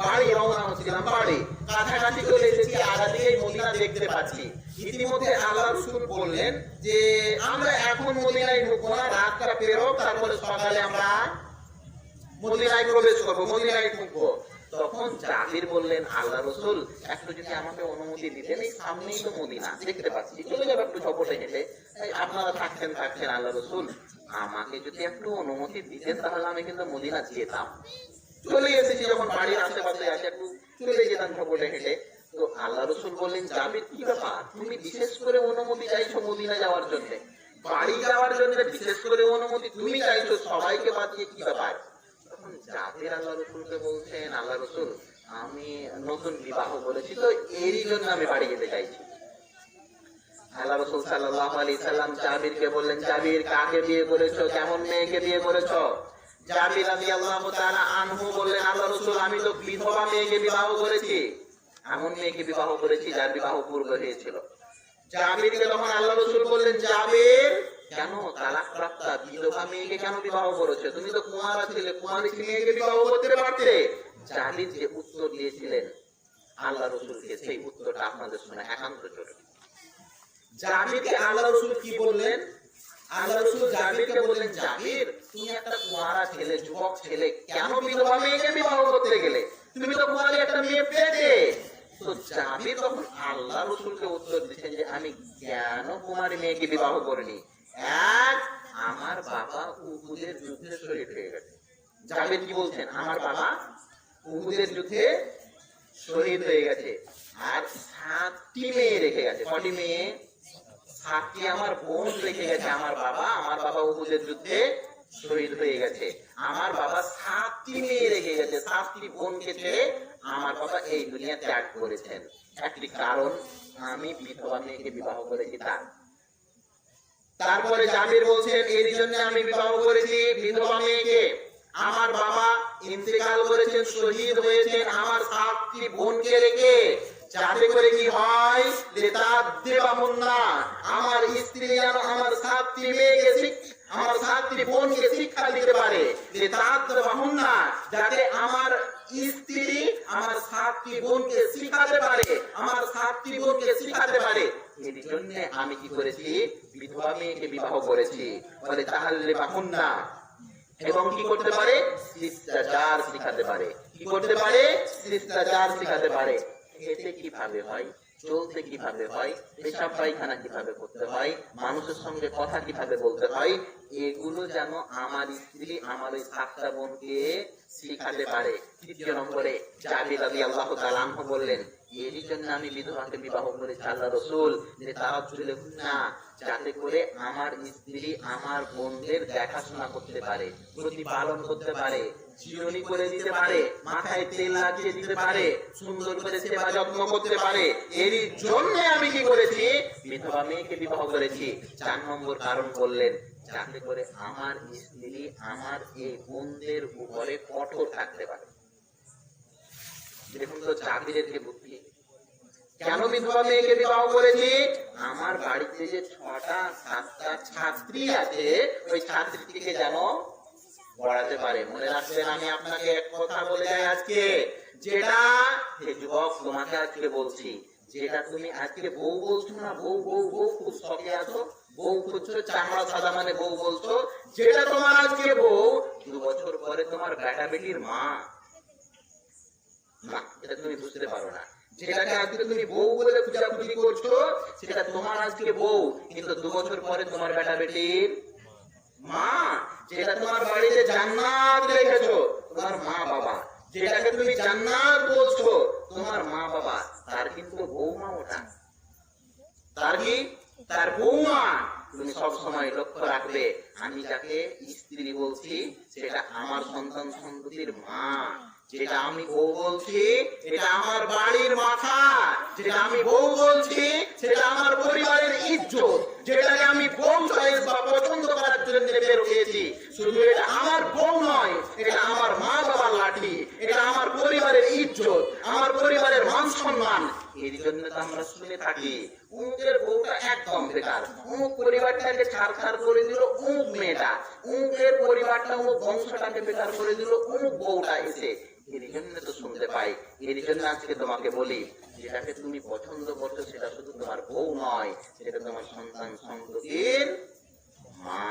বাড়ি রওনা হচ্ছিলাম, বাড়ি কাছাকাছি চলে এসেছি, আগা থেকেই মদিনা দেখতে পাচ্ছি। ইতিমধ্যে আল্লাহ রাসূল বললেন যে আমরা এখন মদিনায় ঢুকবো না, রাতটা পেরোক, তারপরে সকালে আমরা মদিনায় প্রবেশ করবো, মদিনায় ঢুকবো। তখন জাবির বললেন, আল্লাহ রাসূল একটু যদি আমাকে অনুমতি দিতেন, এই সামনেই তো মদিনা দেখতে পাচ্ছি, চলে যাবো একটু ঝপটে হেঁটে, আপনারা থাকছেন আল্লাহ রাসূল আমাকে যদি একটু অনুমতি দিতেন তাহলে আমি কিন্তু মদিনা যেতাম। চলে এসেছি যখন বাড়ির আশেপাশে আসে, একটু চলে যেতাম ঝপটে হেঁটে। তো আল্লাহ রাসূল বললেন, জাবির কি ব্যাপার, তুমি বিশেষ করে অনুমতি চাইছো মদিনা যাওয়ার জন্য, বাড়ি যাওয়ার জন্য বিশেষ করে অনুমতি তুমি চাইছো, সবাইকে বাদ দিয়ে কি ব্যাপার? তখন জাবির আল্লাহ রাসূলকে বলছেন, আল্লাহ রাসূল আমি নতুন বিবাহ করেছি, তো এরই জন্য আমি বাড়ি যেতে চাইছি। আল্লাহ রাসূল সাল্লাল্লাহু আলাইহি সাল্লাম জাবিরকে বললেন, জাবির কাকে বিয়ে করেছো, কেমন মেয়েকে বিয়ে করেছো? জাবির রাদিয়াল্লাহু তাআলা আনহু বললেন, আল্লাহ রাসূল আমি তো বিধবা মেয়েকে বিবাহ করেছি, এমন মেয়েকে বিবাহ করেছি যার বিবাহ পূর্ব হয়েছিল। জাবিরকে তখন আল্লাহ রাসূল বললেন, জাবির কেন তালাক প্রাপ্তা বিধবা মেয়েকে কেন বিবাহ করেছো? তুমি তো কুমারা ছিলে, কুমারী মেয়েকে বিবাহ করতে পারতে। জাবির যে উত্তর দিয়েছিলেন আল্লাহ রাসূলকে, সেই উত্তরটা আপনাদের শুনে একান্ত জরুরি। জাবিরকে আল্লাহ রাসূল কি বললেন? আল্লাহ রাসূল জাবিরকে বললেন, জাবির তুমি একটা কুমারা ছেলে, যুবক ছেলে, কেন বিধবা মেয়েকে বিবাহ করতে গেলে? তুমি তো কুমারী একটা মেয়ে পেতে। তো জাবির তখন আল্লাহ রাসূলকে উত্তর দিচ্ছেন যে আমি কেন কুমারী মেয়েকে বিবাহ করিনি, এক আমার বাবা উহুদের যুদ্ধে শহীদ হয়ে গেছে। জাবির কি বলছেন? আমার বাবা উহুদের যুদ্ধে শহীদ হয়ে গেছে, আর 7টি মেয়ে রেখে গেছে। কটি মেয়ে? 7টি আমার বোন রেখে গেছে। আমার বাবা উহুদের যুদ্ধে শহীদ হয়ে গেছে, আমার বাবা 7টি মেয়ে রেখে গেছে, 7টি বোনকে ছেড়ে আমার বাবা এই দুনিয়া ত্যাগ করেছেন। একটি কারণ আমি বিধবা মেয়েকে বিবাহ করেছি তার। তারপরে জাবির বলছেন, এর জন্য আমি বিবাহ করেছি বিধবা মেয়েকে। আমার বাবা ইন্তেকাল করেছেন, শহীদ হয়েছেন আমার 7টি বোনকে রেখে, যাতে করে কি হয়, আমার স্ত্রী যেন আমার 7টি মেয়েকে আমার 7টি বোনকে শিক্ষা দিতে পারে, যাতে আমার স্ত্রী আমার 7টি বোনকে শিখাতে পারে, আমার 7টি বোনকে শিখাতে পারে। এর জন্য আমি কি করেছি, বিধবা মেয়েকে বিবাহ করেছি। বলে তাহলে বাহুন্না, এবং কি করতে পারে, শিষ্টাচার শিখাতে পারে। কি করতে পারে? শিষ্টাচার শিখাতে পারে। খেতে কিভাবে হয়, চলতে কিভাবে হয়, পেশাব পায়খানা কিভাবে করতে হয়, মানুষের সঙ্গে কথা কিভাবে বলতে হয়, এগুলো যেন আমার স্ত্রী আমার ওই 7টা বোনকে শিখাতে পারে। 3 নম্বরে জাবির রাদিয়াল্লাহু তাআলা আনহু বললেন, এরই জন্য আমি বিধবাকে বিবাহ করেছি আল্লাহ রাসূল, যে তারাজ্জুলহুন্না, যাতে করে আমার স্ত্রী আমার বোনদের দেখাশোনা করতে পারে, প্রতিপালন করতে পারে, চিরুনি করে দিতে পারে, মাথায় তেল লাগিয়ে দিতে পারে, সুন্দর করে সেবা যত্ন করতে পারে। এরই জন্য আমি কি করেছি, বিধবা মেয়েকে বিবাহ করেছি। 4 নম্বর কারণ বললেন, যাতে করে আমার স্ত্রী আমার এই বোনদের উপরে কঠোর থাকতে পারে। দেখুন তো জাবিরের যে বুদ্ধি। কেন বিধবা মেয়েকে বিবাহ করেছি? আমার বাড়িতে যে 6টা 7টা ছাত্রী আছে, ওই ছাত্রীটিকে যেন পড়াতে পারে। মনে রাখবেন, আমি আপনাকে এক কথা বলে যাই আজকে, যেটা হে যুবক তোমাকে আজকে বলছি, যেটা তুমি আজকে বউ বলছো না, বউ বউ বউ খুব শখে আছো, বউ খুঁজছো, চামড়া সাদা মানে বউ বলছো, যেটা তোমার আজকে বউ 2 বছর পরে তোমার বেটা বেটির মা না, এটা তুমি বুঝতে পারো না। যেটাকে আজকে তুমি বউ বলে খুঁজাখুঁজি করছো, সেটা তোমার আজকে বউ, কিন্তু 2 বছর পরে তোমার বেটা বেটির মা। যেটা তোমার বাড়িতে জান্নাত রেখেছো, তোমার মা বাবা, যেটাকে তুমি জান্নাত বলছো, তোমার মা বাবা, তার কিন্তু বৌমা ওটা, তার কি, তার বৌমা। তুমি সব সময় লক্ষ্য রাখবে, আমি যাকে স্ত্রী বলছি সেটা আমার সন্তান সন্ততির মা, যেটা আমি বউ বলছি এটা আমার বাড়ির মাথা, যেটা আমি বউ বলছি সেটা আমার পরিবারের ইজ্জত, যেটাকে আমি বউ চয়েস বা পছন্দ করার জন্য বের হয়েছি, শুধু এটা আমার বউ নয়, এটা আমার মা বাবার লাঠি, এটা আমার পরিবারের ইজ্জত, আমার পরিবারের মান সম্মান। এর জন্য তো আমরা শুনে থাকি, উমুকের বউটা একদম বেকার, উমুক পরিবারটাকে ছাড়খাড় করে দিল উমুক মেয়েটা, উমুকের পরিবারটা উমুক বংশটাকে বেকার করে দিল উমুক বউটা এসে। এর জন্য তো শুনতে পাই। এর জন্য আজকে তোমাকে বলি, যেটাকে তুমি পছন্দ করছো সেটা শুধু তোমার বউ নয়, সেটা তোমার সন্তান সন্ততির মা।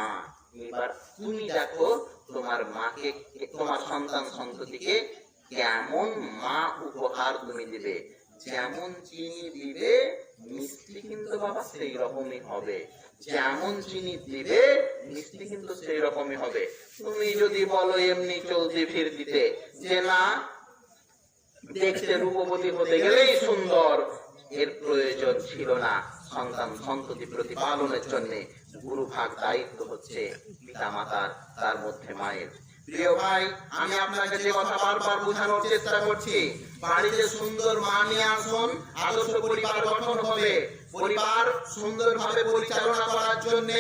এবার তুমি দেখো তোমার মাকে, তোমার সন্তান সন্ততিকে কেমন মা উপহার তুমি দিবে। যেমন চিনি দিবে মিষ্টি কিন্তু বাবা সেই রকমই হবে, যেমন চিনি দিবে মিষ্টি কিন্তু সেই রকমই হবে। তুমি যদি বলো এমনি চলতে ফিরতিতে যে না দেখতে রূপবতী হতে গেলেই সুন্দর, এর প্রয়োজন ছিল না। সন্তান সন্ততি প্রতিপালনের জন্য গুরুভাগ দায়িত্ব হচ্ছে পিতা মাতার, তার মধ্যে মায়ের। প্রিয় ভাই, আমি আপনাকে যে কথা বারবার বোঝানোর চেষ্টা করছি, বাড়িতে সুন্দর মা নিয়ে আসুন, আদর্শ পরিবার গঠন হবে। পরিবার সুন্দরভাবে পরিচালনা করার জন্য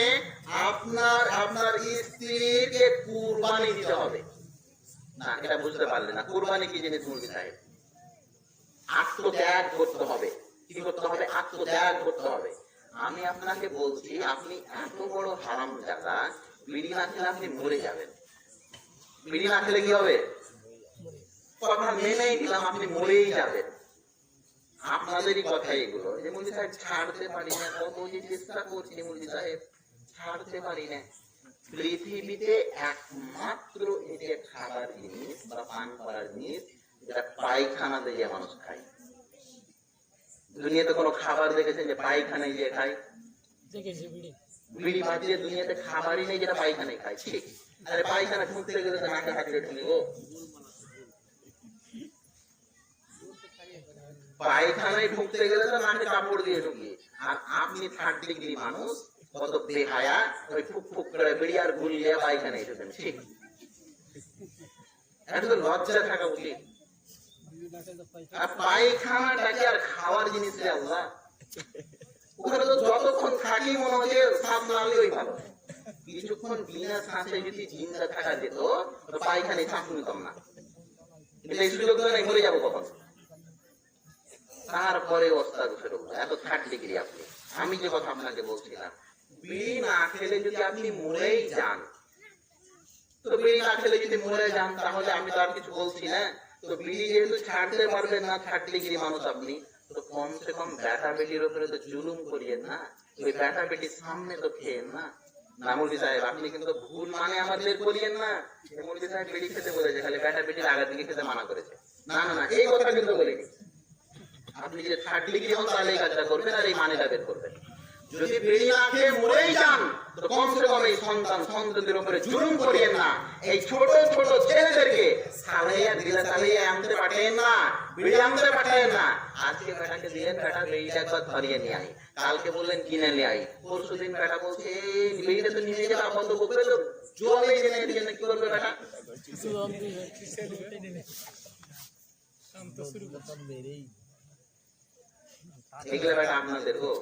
আপনার স্ত্রীকে কুরবানি দিতে হবে। না, এটা বুঝতে পারলে না, কুরবানি কি জিনিস মুরগি সাহেব? আত্মত্যাগ করতে হবে। কি করতে হবে? আত্মত্যাগ করতে হবে। আমি আপনাকে বলছি, আপনি এত বড় হারামজাদা, বিড়ি না খেলে আপনি মরে যাবেন। বিড়ি না খেলে কি হবে? কথা মেনেই দিলাম, আপনি মরেই যাবেন। আপনাদেরই কথা এগুলো। যে মুরগি সাহেব ছাড়তে পারি না, কত যে চেষ্টা করছি মুরগি সাহেব, ছাড়তে পারি না। পৃথিবীতে একমাত্র এটা খাবার জিনিস বা পান করার জিনিস যেটা পায়খানাতে যে মানুষ খায়। দুনিয়াতে কোনো খাবার দেখেছেন যে পায়খানায় যে খায়? বিড়ি বাজিয়ে দুনিয়াতে খাবারই নেই যেটা পায়খানায় খায়। ঠিক, আরে পায়খানা ঢুকতে গেলে তো নাকে হাতে ঢুকবে গো। পায়খানায় ঢুকতে গেলে তো নাকে কাপড় দিয়ে ঢুকি। আর আপনি 3rd ডিগ্রি মানুষ, কত বেহায়া, ওই ফুক ফুক করে বিড়ি আর গুলিয়ে পায়খানায় ঢুকেন। ঠিক, এটা তো লজ্জা থাকা উচিত। আর পায়খানাটাকে আর খাওয়ার জিনিস রে আল্লাহ, ওখানে তো যতক্ষণ থাকি মনে হচ্ছে শ্বাস নালে ওই ভালো। কিছুক্ষণ বিনা শ্বাসে যদি জিন্দা থাকা যেত তো পায়খানায় শ্বাস নিতাম না। কিন্তু এই সুযোগ ধরে মরে যাবো কখন? তারপরে ওস্তাদ ফেরত এত 3rd ডিগ্রি আপনি। আমি যে কথা আপনাকে বলছিলাম, বিড়ি না খেলে যদি আপনি মরেই যান, তো বিড়ি না খেলে যদি মরে যান তাহলে আমি তো আর কিছু বলছি না। তো বিড়ি যেহেতু ছাড়তে পারবেন না, 3rd ডিগ্রি মানুষ আপনি, তো কমসে কম বেটা বেটির উপরে তো জুলুম করিয়েন না। ওই বেটা বেটির সামনে তো খেয়েন না। না মুরগি সাহেব, আপনি কিন্তু ভুল মানে আমাদের করিয়েন না। মুরগি সাহেব বিড়ি খেতে বলেছে, খালি বেটা বেটির আগের দিকে খেতে মানা করেছে। না না না, এই কথা কিন্তু বলিনি। আপনি যদি 3rd ডিগ্রি হন তাহলে এই কাজটা করবেন আর এই মানেটা বের করবেন। যদি বিড়ি না খেয়ে মরেই যান তো কমসে কম এই সন্তান সন্ততির উপরে জুলুম করিয়েন না। এই ছোট ছোট ছেলেদেরকে সালাইয়া দিলে সালাইয়া আনতে পাঠায়েন না, বিড়ি আনতে পাঠায়েন না। আজকে বেটাকে দিলেন, বেটা বিড়িটা একবার ধরিয়ে নিয়ে আই, কালকে বললেন কিনে নিয়ে আই, পরশু দিন বেটা বলছে বিড়িটা তো নিয়ে গেলে বন্ধ করবে, তো জলে কিনে দিয়ে কি করবে বেটা? এগুলো বেটা আপনাদের গো।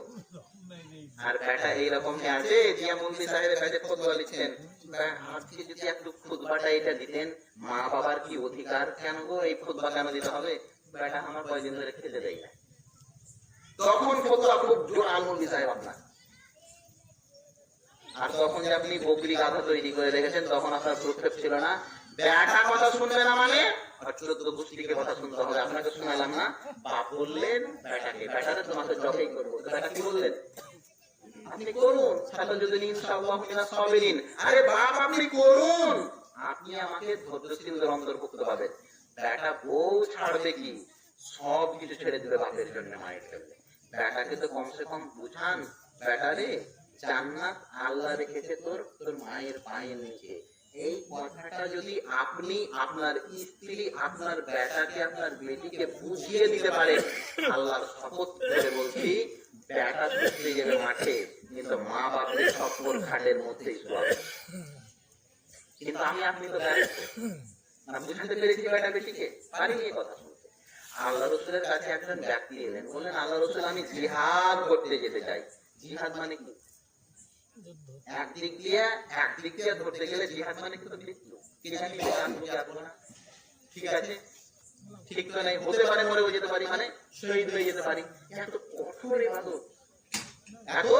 আর বেটা এইরকম আছে, জিয়া মুন্সি সাহেবের কাছে খুতবা লিখছেন, আজকে যদি একটু খুতবাটা এটা দিতেন, মা বাবার কি অধিকার, কেন গো এই খুতবা কেন দিতে হবে? বেটা আমার কয়দিন ধরে খেতে দেয় না, তখন খুতবা খুব জোর আলমুন্সি সাহেব আপনার। আর তখন যে আপনি বকরি গাধা তৈরি করে রেখেছেন তখন আপনার প্রক্ষেপ ছিল না। ব্যাটা কথা শুনবে না মানে 14 গোষ্ঠীকে কথা শুনতে হবে। আপনাকে শোনালাম না, বাপ বললেন ব্যাটাকে, ব্যাটারে তোমাকে জবাই করবো, ব্যাটা কি বললেন? আপনি করুন, সাতাজুদ্দিন ইনশাআল্লাহ মিনাস সাবিরিন। আরে বাপ আপনি করুন, আপনি আমাকে ধৈর্যশীলদের অন্তর্ভুক্ত পাবেন। ব্যাটা বউ ছাড়বে কি, সব কিছু ছেড়ে দেবে বাপের জন্য, মায়ের জন্য। ব্যাটাকে তো কমসে কম বুঝান, ব্যাটারে জান্নাত আল্লাহ রেখেছে তোর তোর মায়ের পায়ের নিচে। এই কথাটা যদি আপনি আপনার স্ত্রী, আপনার বেটাকে, আপনার বেটিকে বুঝিয়ে দিতে পারেন, আল্লাহর শপথ করে বলছি বেটা ছুটতে যাবে মাঠে, কিন্তু মা বাপের সফর ঘাটের মধ্যেই শোয়াবে। কিন্তু আমি আপনি তো ব্যর্থ না, বুঝাতে পেরেছি বেটা বেটিকে, পারিনি এই কথা শুনতে। আল্লাহ রসুলের কাছে একজন ব্যক্তি এলেন, বললেন আল্লাহ রসুল আমি জিহাদ করতে যেতে চাই। জিহাদ মানে কি? একদিক দিয়ে ধরতে গেলে জিহাদ মানে কিন্তু মৃত্যু। ঠিক আছে, ঠিক তো নেই, হতে পারে মরেও যেতে পারি, মানে শহীদ হয়ে যেতে পারি। এত কঠোর ইবাদত, এত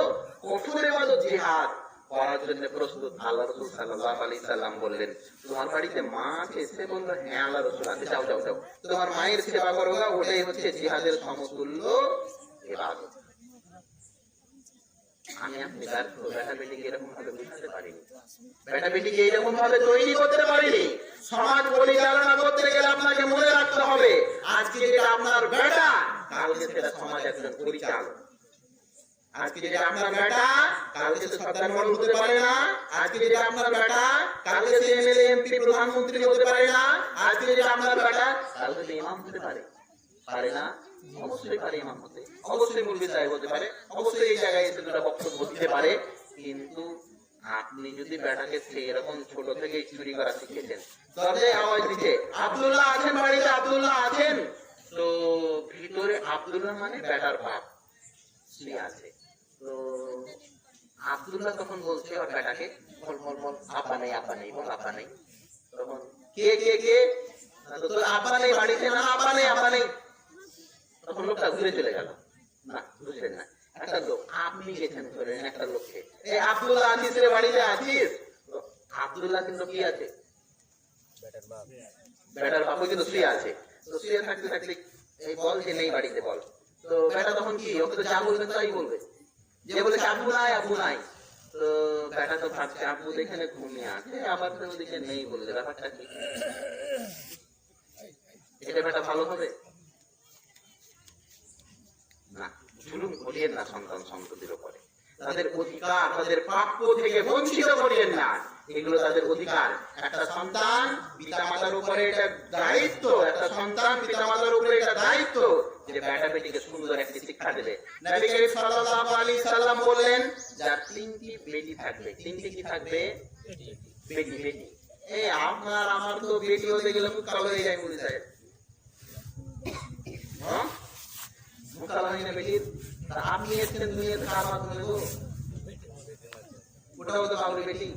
কঠোর ইবাদত জিহাদ করার জন্য প্রস্তুত। আল্লাহ রাসূল সাল্লাল্লাহু আলাইহি সাল্লাম বললেন তোমার বাড়িতে মা আছে? সে বলল হ্যাঁ আল্লাহ রাসূল আছে। যাও যাও যাও, তোমার মায়ের সেবা করো, ওটাই হচ্ছে জিহাদের সমতুল্য ইবাদত। আমি আপনি ব্যর্থ, বেটা বেটিকে এরকম ভাবে বুঝাতে পারিনি, বেটা বেটিকে এরকম ভাবে তৈরি করতে পারিনি। সমাজ পরিচালনা করতে গেলে আপনাকে মনে রাখতে হবে আজকে যেটা আপনার বেটা, কালকে সেটা সমাজ একজন পরিচালক। আজকে যেটা আপনার বেটা, কালকে সে সরকার মন্ত্রী হতে পারে না। আজকে যেটা আপনার বেটা, কালকে সে এমএলএ এমপি প্রধানমন্ত্রী হতে পারে না। আজকে যেটা আপনার বেটা, কালকে সে ইমাম হতে পারে, পারে না? অবশ্যই পারে ইমাম হতে, অবশ্যই মুলবি সাহেব হতে পারে, অবশ্যই এই জায়গায় এসে দুটো বক্তব্য দিতে পারে। কিন্তু আপনি যদি বেটাকে এরকম ছোট থেকে চুরি করা শিখেছেন, দরজায় আওয়াজ দিচ্ছে আব্দুল্লাহ আছেন বাড়িতে, আব্দুল্লাহ আছেন, তো ভিতরে আব্দুল্লাহ মানে বেটার বাপ সে আছে। তো আব্দুল্লাহ তখন বলছে ওর বেটাকে বল বল বল, আপা নেই আপা নেই, বল আপা নেই। তখন কে কে কে, তোর আপা নেই বাড়িতে? না আপা নেই আপা নেই। তখন লোকটা ঘুরে চলে গেল। না বুঝলেন না, একটা লোক আপনি গেছেন ধরেন একটা লোককে, এই আব্দুল্লাহ আছিস রে বাড়িতে আছিস? আব্দুল্লাহ কিন্তু কি আছে? বেটার বাপ কিন্তু শুয়ে আছে। তো শুয়ে থাকতে থাকতে এই বল যে নেই বাড়িতে বল। তো বেটা তখন কি, ওকে তো যা বলবে তাই বলবে, যে বলে আব্বু নাই আব্বু নাই। তো বেটা তো ভাবছে আব্বু এখানে ঘুমিয়ে আছে, আবার তো ওদিকে নেই বললে ব্যাপারটা কি? এটা বেটা ভালো হবে না। জুলুম করিয়েন না সন্তান সন্ততির উপরে, তাদের অধিকার তাদের প্রাপ্য থেকে বঞ্চিত করিয়েন না, এগুলো তাদের অধিকার। একটা সন্তান পিতামাতার উপরে এটা দায়িত্ব, একটা সন্তান পিতামাতার উপরে এটা দায়িত্ব যে বেটা বেটিকে সুন্দর একটি শিক্ষা দেবে। নবী করিম সাল্লাল্লাহু আলাইহি সাল্লাম বললেন যার তিনটি বেটি থাকবে, তিনটি কি থাকবে? বেটি বেটি। এই আপনার আমার তো বেটি হতে গেলে মুখ কালো হয়ে যায় মুড়ি সাহেব, হ্যাঁ মুখ কালো হয় না বেটির? আপনি এসছেন দুনিয়াতে কার মাধ্যমে গো? ওটাও তো কাউরি বেটি।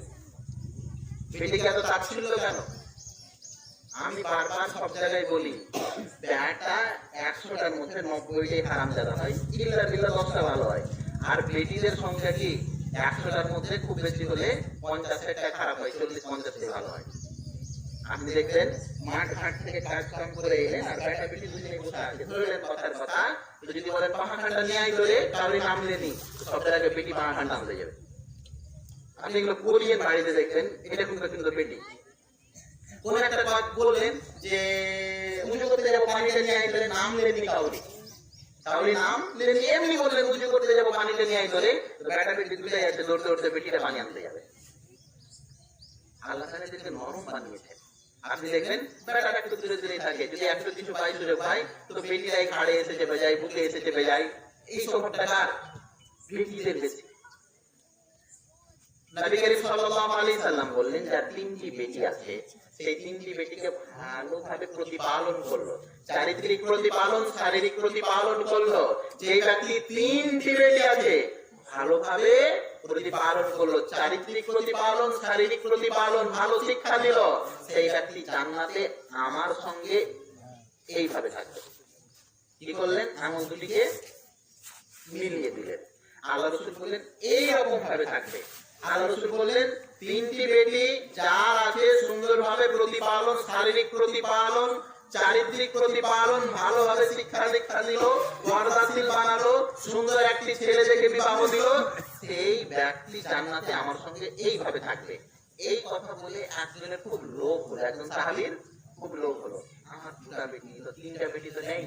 বেটিকে এত তাচ্ছিল্য কেন? আমি বারবার সব জায়গায় বলি বেটা 100টার মধ্যে 90টাই হারামজাদা হয়, ইল্লা বিল্লাহ 10টা ভালো হয়। আর বেটিদের সংখ্যা কি 100টার মধ্যে খুব বেশি হলে 50টা খারাপ হয়, 40-50টাই ভালো হয়। আপনি দেখবেন মাঠ ঘাট থেকে কাজ কাম করে এলেন আর বেটা বেটি দুজনে বসে আছে, ধরলেন কথার কথা, তো যদি বলেন পাহাড়খানটা নিয়ে আই ধরে তাহলে নামলেনি, সব জায়গায় বেটি পাহাড়খানটা নামতে যাবে। আপনি এগুলো করিয়েন বাড়িতে, দেখবেন এটা কিন্তু বেটি। কোন একটা কাজ বললেন যে উজু করতে যাবো পানিটা নিয়ে আই ধরে, নাম লেননি কাউরি, তাহলে নাম লেননি, এমনি বললেন উজু করতে যাবো পানিটা নিয়ে আই ধরে, বেটা বেটি দুটাই আছে, দৌড়তে দৌড়তে বেটিটা পানি আনতে যাবে। আল্লাহ তাআলা এদেরকে নরম বানিয়েছেন। আপনি দেখবেন বেটাটা একটু দূরে দূরে থাকে, যদি একটু কিছু পাই সুযোগ পাই তো বেটিরাই ঘাড়ে এসে চেপে যায়, বুকে এসে চেপে যায়। এই স্বভাবটা কার? বেটিদের বেশি। নবী করিম সাল্লাল্লাহু আলাইহি সাল্লাম বললেন যার তিনটি বেটি আছে সেই তিনটি বেটিকে ভালোভাবে প্রতিপালন করলো, চারিত্রিক প্রতিপালন শারীরিক প্রতিপালন করলো। যে ব্যক্তি তিনটি বেটি আছে ভালোভাবে প্রতিপালন করলো, চারিত্রিক প্রতিপালন শারীরিক প্রতিপালন, ভালো শিক্ষা দিল, সেই ব্যক্তি জান্নাতে আমার সঙ্গে এইভাবে থাকবে। কি করলেন? আমল দুটিকে মিলিয়ে দিলেন। আল্লাহ রাসূল বললেন এইরকম ভাবে থাকবে। আল্লাহ রাসূল বললেন তিনটি বেটি যার আছে সুন্দরভাবে প্রতিপালন, শারীরিক প্রতিপালন, চারিত্রিক প্রতিপালন, ভালোভাবে শিক্ষা দীক্ষা দিল, পর্দাশীল বানালো, সুন্দর একটি ছেলে দেখে বিবাহ দিল, সেই ব্যক্তি জান্নাতে আমার সঙ্গে এইভাবে থাকবে। এই কথা বলে একজনের খুব লোভ হলো, একজন সাহাবীর খুব লোভ হলো, আমার দুটা বেটি তো, তিনটা বেটি তো নেই।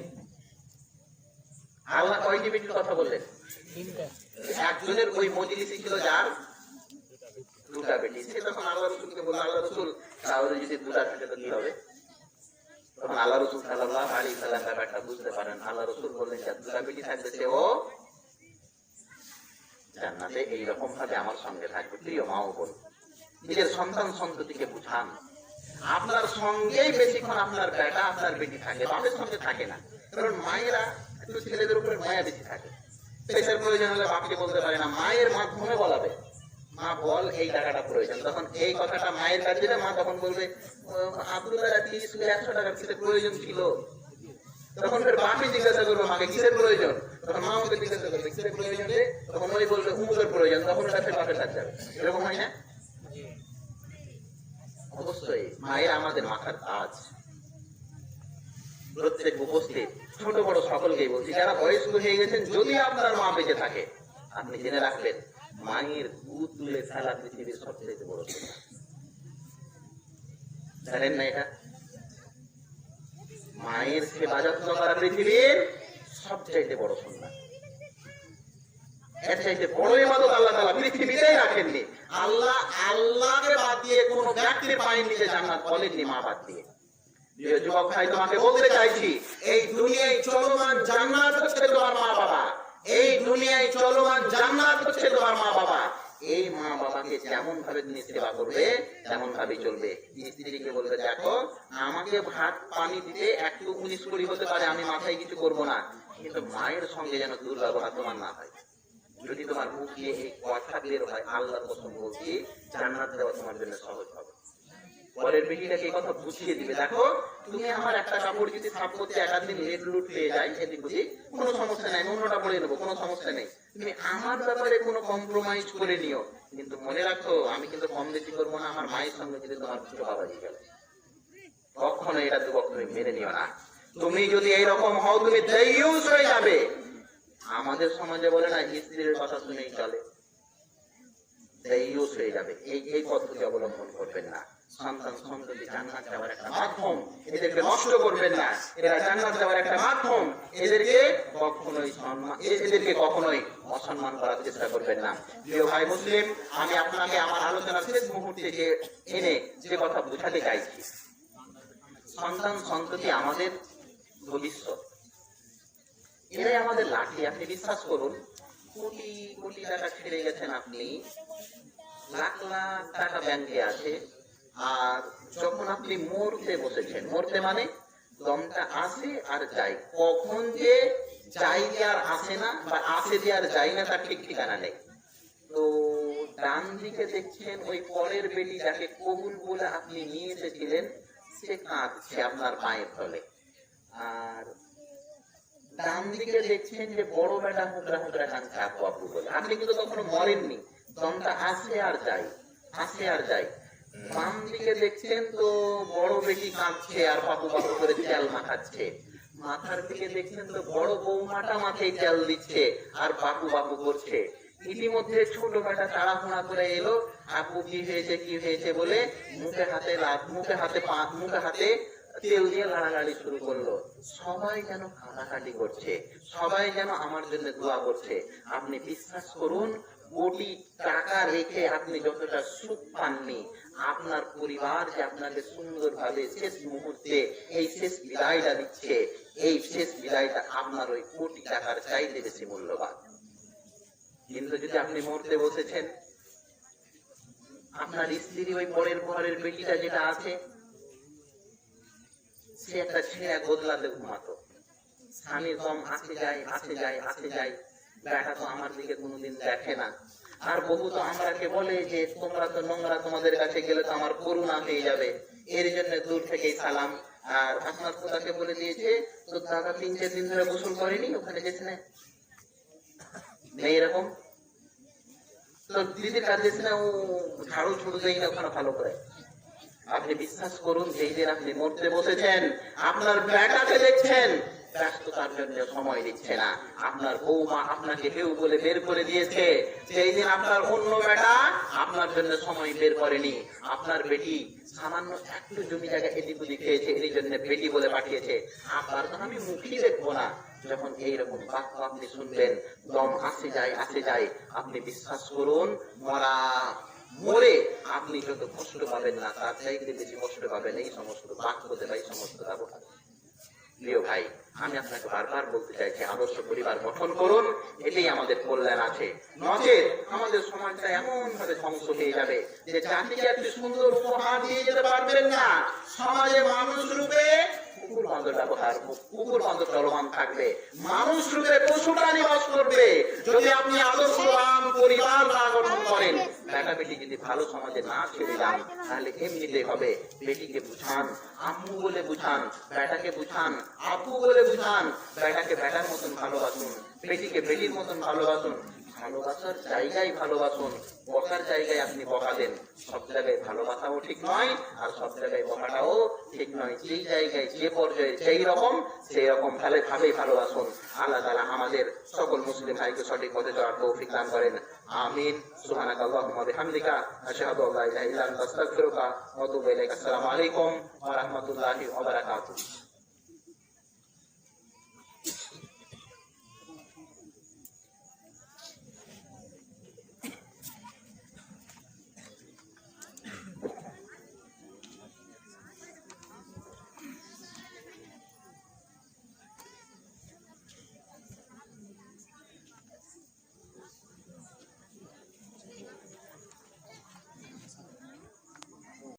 আল্লাহ কয়টি বেটির কথা বললেন? একজনের ওই মজলিসে ছিল যার দুটা বেটি। সে তখন আল্লাহ রাসূলকে বলল, আল্লাহ রাসূল তাহলে যদি দুটা থাকে তো কি হবে? তখন আল্লাহ রাসূল সাল্লাল্লাহু আলাইহি ওয়াসাল্লাম ব্যাপারটা বুঝতে পারেন। আল্লাহ রাসূল বললেন যার দুটা বেটি থাকবে সে ও জান্নাতে এইরকম ভাবে আমার সঙ্গে থাকবে। প্রিয় মা ও বোন, নিজের সন্তান সন্ততিকে বুঝান, আপনার সঙ্গেই বেশিক্ষণ আপনার বেটা আপনার বেটি থাকে, বাপের সঙ্গে থাকে না। কারণ মায়েরা একটু ছেলেদের উপরে মায়া বেশি থাকে, পেশার প্রয়োজন হলে বাপকে বলতে পারে না, মায়ের মাধ্যমে বলাবে, মা বল এই টাকাটা প্রয়োজন। তখন এই কথাটা মায়ের কাছে দিলে মা তখন বলবে আব্দুল্লাহ রাখি স্কুলে 100 টাকার কিসের প্রয়োজন ছিল। তখন ফের বাপি জিজ্ঞাসা করবে মাকে কিসের প্রয়োজন, তখন মা আমাকে জিজ্ঞাসা করবে কিসের প্রয়োজন রে, তখন ওই বলবে উমুকের প্রয়োজন, তখন ওটা ফের বাপের কাছে যাবে। এরকম হয় না? অবশ্যই মায়ের আমাদের মাথার তাজ। প্রত্যেক উপস্থিত ছোট বড় সকলকেই বলছি, যারা বয়স্ক হয়ে গেছেন, যদি আপনার মা বেঁচে থাকে আপনি জেনে রাখবেন মায়ের দুধ তুলে ফেলা পৃথিবীর সবচেয়ে বড় সুন্নাহ। জানেন না এটা? মায়ের সেবা যত্ন করা পৃথিবীর সবচাইতে বড় সুন্নাহ। এর চাইতে বড় ইবাদত আল্লাহ তাআলা পৃথিবীতেই রাখেননি। আল্লাহকে বাদ দিয়ে কোন ব্যক্তি পায়নি যে জান্নাত, বলেননি মা বাদ দিয়ে। যুবক ভাই, তোমাকে বলতে চাইছি, এই দুনিয়ায় চলমান জান্নাত হচ্ছে তোমার মা বাবা। এই দুনিয়ায় চলমান জান্নাত হচ্ছে তোমার মা বাবা। এই মা বাবাকে যেমন ভাবে তুমি সেবা করবে তেমন ভাবে চলবে। স্ত্রীকে বলবে দেখো আমাকে ভাত পানি দিতে একটু 19 হতে পারে, আমি মাথায় কিছু করব না, কিন্তু মায়ের সঙ্গে যেন দুর্ব্যবহার তোমার না হয়। যদি তোমার মুখ দিয়ে এই কথা বের হয়, আল্লাহর কসম বলছি জান্নাত দেওয়া তোমার জন্য সহজ হবে। পরের বেটিটাকে এই কথা বুঝিয়ে দিবে, দেখো তুমি আমার একটা কাপড় যদি সাফ করতে একাদিন লেট লুট পেয়ে যায়, এদিক বুঝি কোনো সমস্যা নাই, অন্যটা পরে নেবো, কোনো সমস্যা নেই, তুমি আমার ব্যাপারে কোনো কম্প্রোমাইজ করে নিও, কিন্তু মনে রাখো আমি কিন্তু কম বেশি করবো না আমার মায়ের সঙ্গে যদি তোমার কিছু বাবাজি গেল। কখনো এটা যুবক তুমি মেনে নিও না। তুমি যদি এইরকম হও তুমি দায়ুস হয়ে যাবে। আমাদের সমাজে বলে না স্ত্রীর কথা শুনেই চলে, দায়ুস হয়ে যাবে। এই পদ্ধতি অবলম্বন করবেন না। সন্তান সন্ততি জান্নাত যাওয়ার একটা মাধ্যম, এদেরকে নষ্ট করবেন না। এরা জান্নাত যাওয়ার একটা মাধ্যম, এদেরকে কখনোই অসম্মান করার চেষ্টা করবেন না। প্রিয় ভাই মুসলিম, আমি আপনাকে আমার আলোচনার শেষ মুহূর্তে এনে যে কথা বোঝাতে চাইছি, সন্তান সন্ততি আমাদের ভবিষ্যৎ, এরাই আমাদের লাঠি। আপনি বিশ্বাস করুন, কোটি কোটি টাকা ছেড়ে গেছেন আপনি, লাখ লাখ টাকা ব্যাংকে আছে, আর যখন আপনি মরতে বসেছেন, মরতে মানে দমটা আসে আর যায়, কখন যে যাই যে আর আসে না বা আসে যে আর যায় না তার ঠিক ঠিকানা নেই। তো ডান দিকে দেখছেন ওই পরের বেটি যাকে কবুল বলে আপনি নিয়ে এসেছিলেন, সে কাঁদছে আপনার পায়ের তলে। আর ডান দিকে দেখছেন যে বড় বেটা হুকরা হুকরা কাঁদছে আপু আপু বলে। আপনি কিন্তু কখনো মরেননি, দমটা আসে আর যায়, আসে আর যায়। বাম দিকে দেখছেন তো বড় বেটি কাঁদছে আর পাপু পাপু করে তেল মাখাচ্ছে। মাথার দিকে দেখছেন তো বড় বৌমাটা মাথায় তেল দিচ্ছে আর বাপু বাপু করছে। ইতিমধ্যে ছোট বেটা তাড়াহুড়া করে এলো, আপু কি হয়েছে বলে মুখে হাতে তেল দিয়ে লাড়ালাড়ি শুরু করলো। সবাই যেন কাটাকাটি করছে, সবাই যেন আমার জন্য দোয়া করছে। আপনি বিশ্বাস করুন, কোটি টাকা রেখে আপনি যতটা সুখ পাননি, আপনার পরিবার যে আপনাকে সুন্দরভাবে শেষ মুহূর্তে এই শেষ বিদায়টা দিচ্ছে, এই শেষ বিদায়টা আপনার ওই কোটি টাকার চাইতে বেশি মূল্যবান। কিন্তু যদি আপনি মরতে বসেছেন, আপনার স্ত্রী ওই পরের ঘরের বেটিটা যেটা আছে, সে একটা ছেঁড়া গোদলাতে ঘুমাতো, স্বামীর দম আসে যায়, বেটা তো আমার দিকে কোনোদিন দেখে না। আর বহু তো আমাকে বলে যে তোমরা তো নোংরা, তোমাদের কাছে গেলে তো আমার করুণা পেয়ে যাবে, এর জন্য দূর থেকেই সালাম। আর আপনার খোদাকে বলে দিয়েছে তোর দাদা 3-4 দিন ধরে গোসল করেনি, ওখানে গেছে না, নেই এরকম। তো দিদির কাজ দিয়েছে না, ও ঝাড়ু ছুড়ে দেয় না ওখানে ভালো করে। আপনি বিশ্বাস করুন, যেই দিন আপনি মরতে বসেছেন, আপনার বেটাকে দেখছেন ব্যস্ততার জন্য সময় দিচ্ছে না, আপনার বৌমা আপনাকে কেউ বলে বের করে দিয়েছে, সেই দিন আপনার অন্য বেটা আপনার জন্য সময় বের করেনি। আপনার বেটি সামান্য একটু জমি জায়গা এদিক ওদিক খেয়েছে, এই জন্য বেটি বলে পাঠিয়েছে, আপনার তো আমি মুখই দেখবো না। যখন এইরকম বাক্য আপনি শুনবেন, দম আসে যায়, আপনি বিশ্বাস করুন, মরে আপনি যত কষ্ট পাবেন না, তার চাইতে বেশি কষ্ট পাবেন এই সমস্ত বাক্য দেবা, এই সমস্ত ব্যবহার। প্রিয় ভাই, আমি আপনাকে বারবার বলতে চাইছি, আদর্শ পরিবার গঠন করুন, এটাই আমাদের কল্যাণ আছে। নচেত আমাদের সমাজটা এমন ভাবে ধ্বংস হয়ে যাবে যে জাতিকে একটি সুন্দর উপহার দিয়ে যেতে পারবেন না। সমাজে মানুষ রূপে কুকুর বাঁদর ব্যবহার, কুকুর বাঁদর চলমান থাকবে, মানুষ রূপে পশুটা নিবাস করবে। যদি আপনি আদর্শবান পরিবার না গঠন করেন, বেটা বেটি যদি ভালো সমাজে না ছেড়ে যান, তাহলে এমনিতে হবে। বেটিকে বুঝান আম্মু বলে বুঝান, বেটাকে বুঝান আব্বু বলে বুঝান, বেটাকে বেটার মতন ভালোবাসুন, বেটিকে বেটির মতন ভালোবাসুন। ভালোবাসার জায়গায় ভালোবাসুন, বকার জায়গায় আপনি বকা দেন। সব জায়গায় ভালোবাসাও ঠিক নয়, আর সব জায়গায় বকাটাও ঠিক নয়। যেই জায়গায় যে পর্যায়ে যেই রকম, সেই রকম ভাবেই ভালোবাসুন। আল্লাহ তাআলা আমাদের সকল মুসলিম ভাইকে সঠিক পথে চলার তৌফিক দান করেন। আমিন। সুবহানাকা আল্লাহুম্মা ওয়া বিহামদিকা, আশহাদু আল্লা ইলাহা ইল্লা আনতা, আস্তাগফিরুকা ওয়া আতুবু ইলাইক। আসসালামু আলাইকুম ওয়া রাহমাতুল্লাহি ওয়া বারাকাতুহু।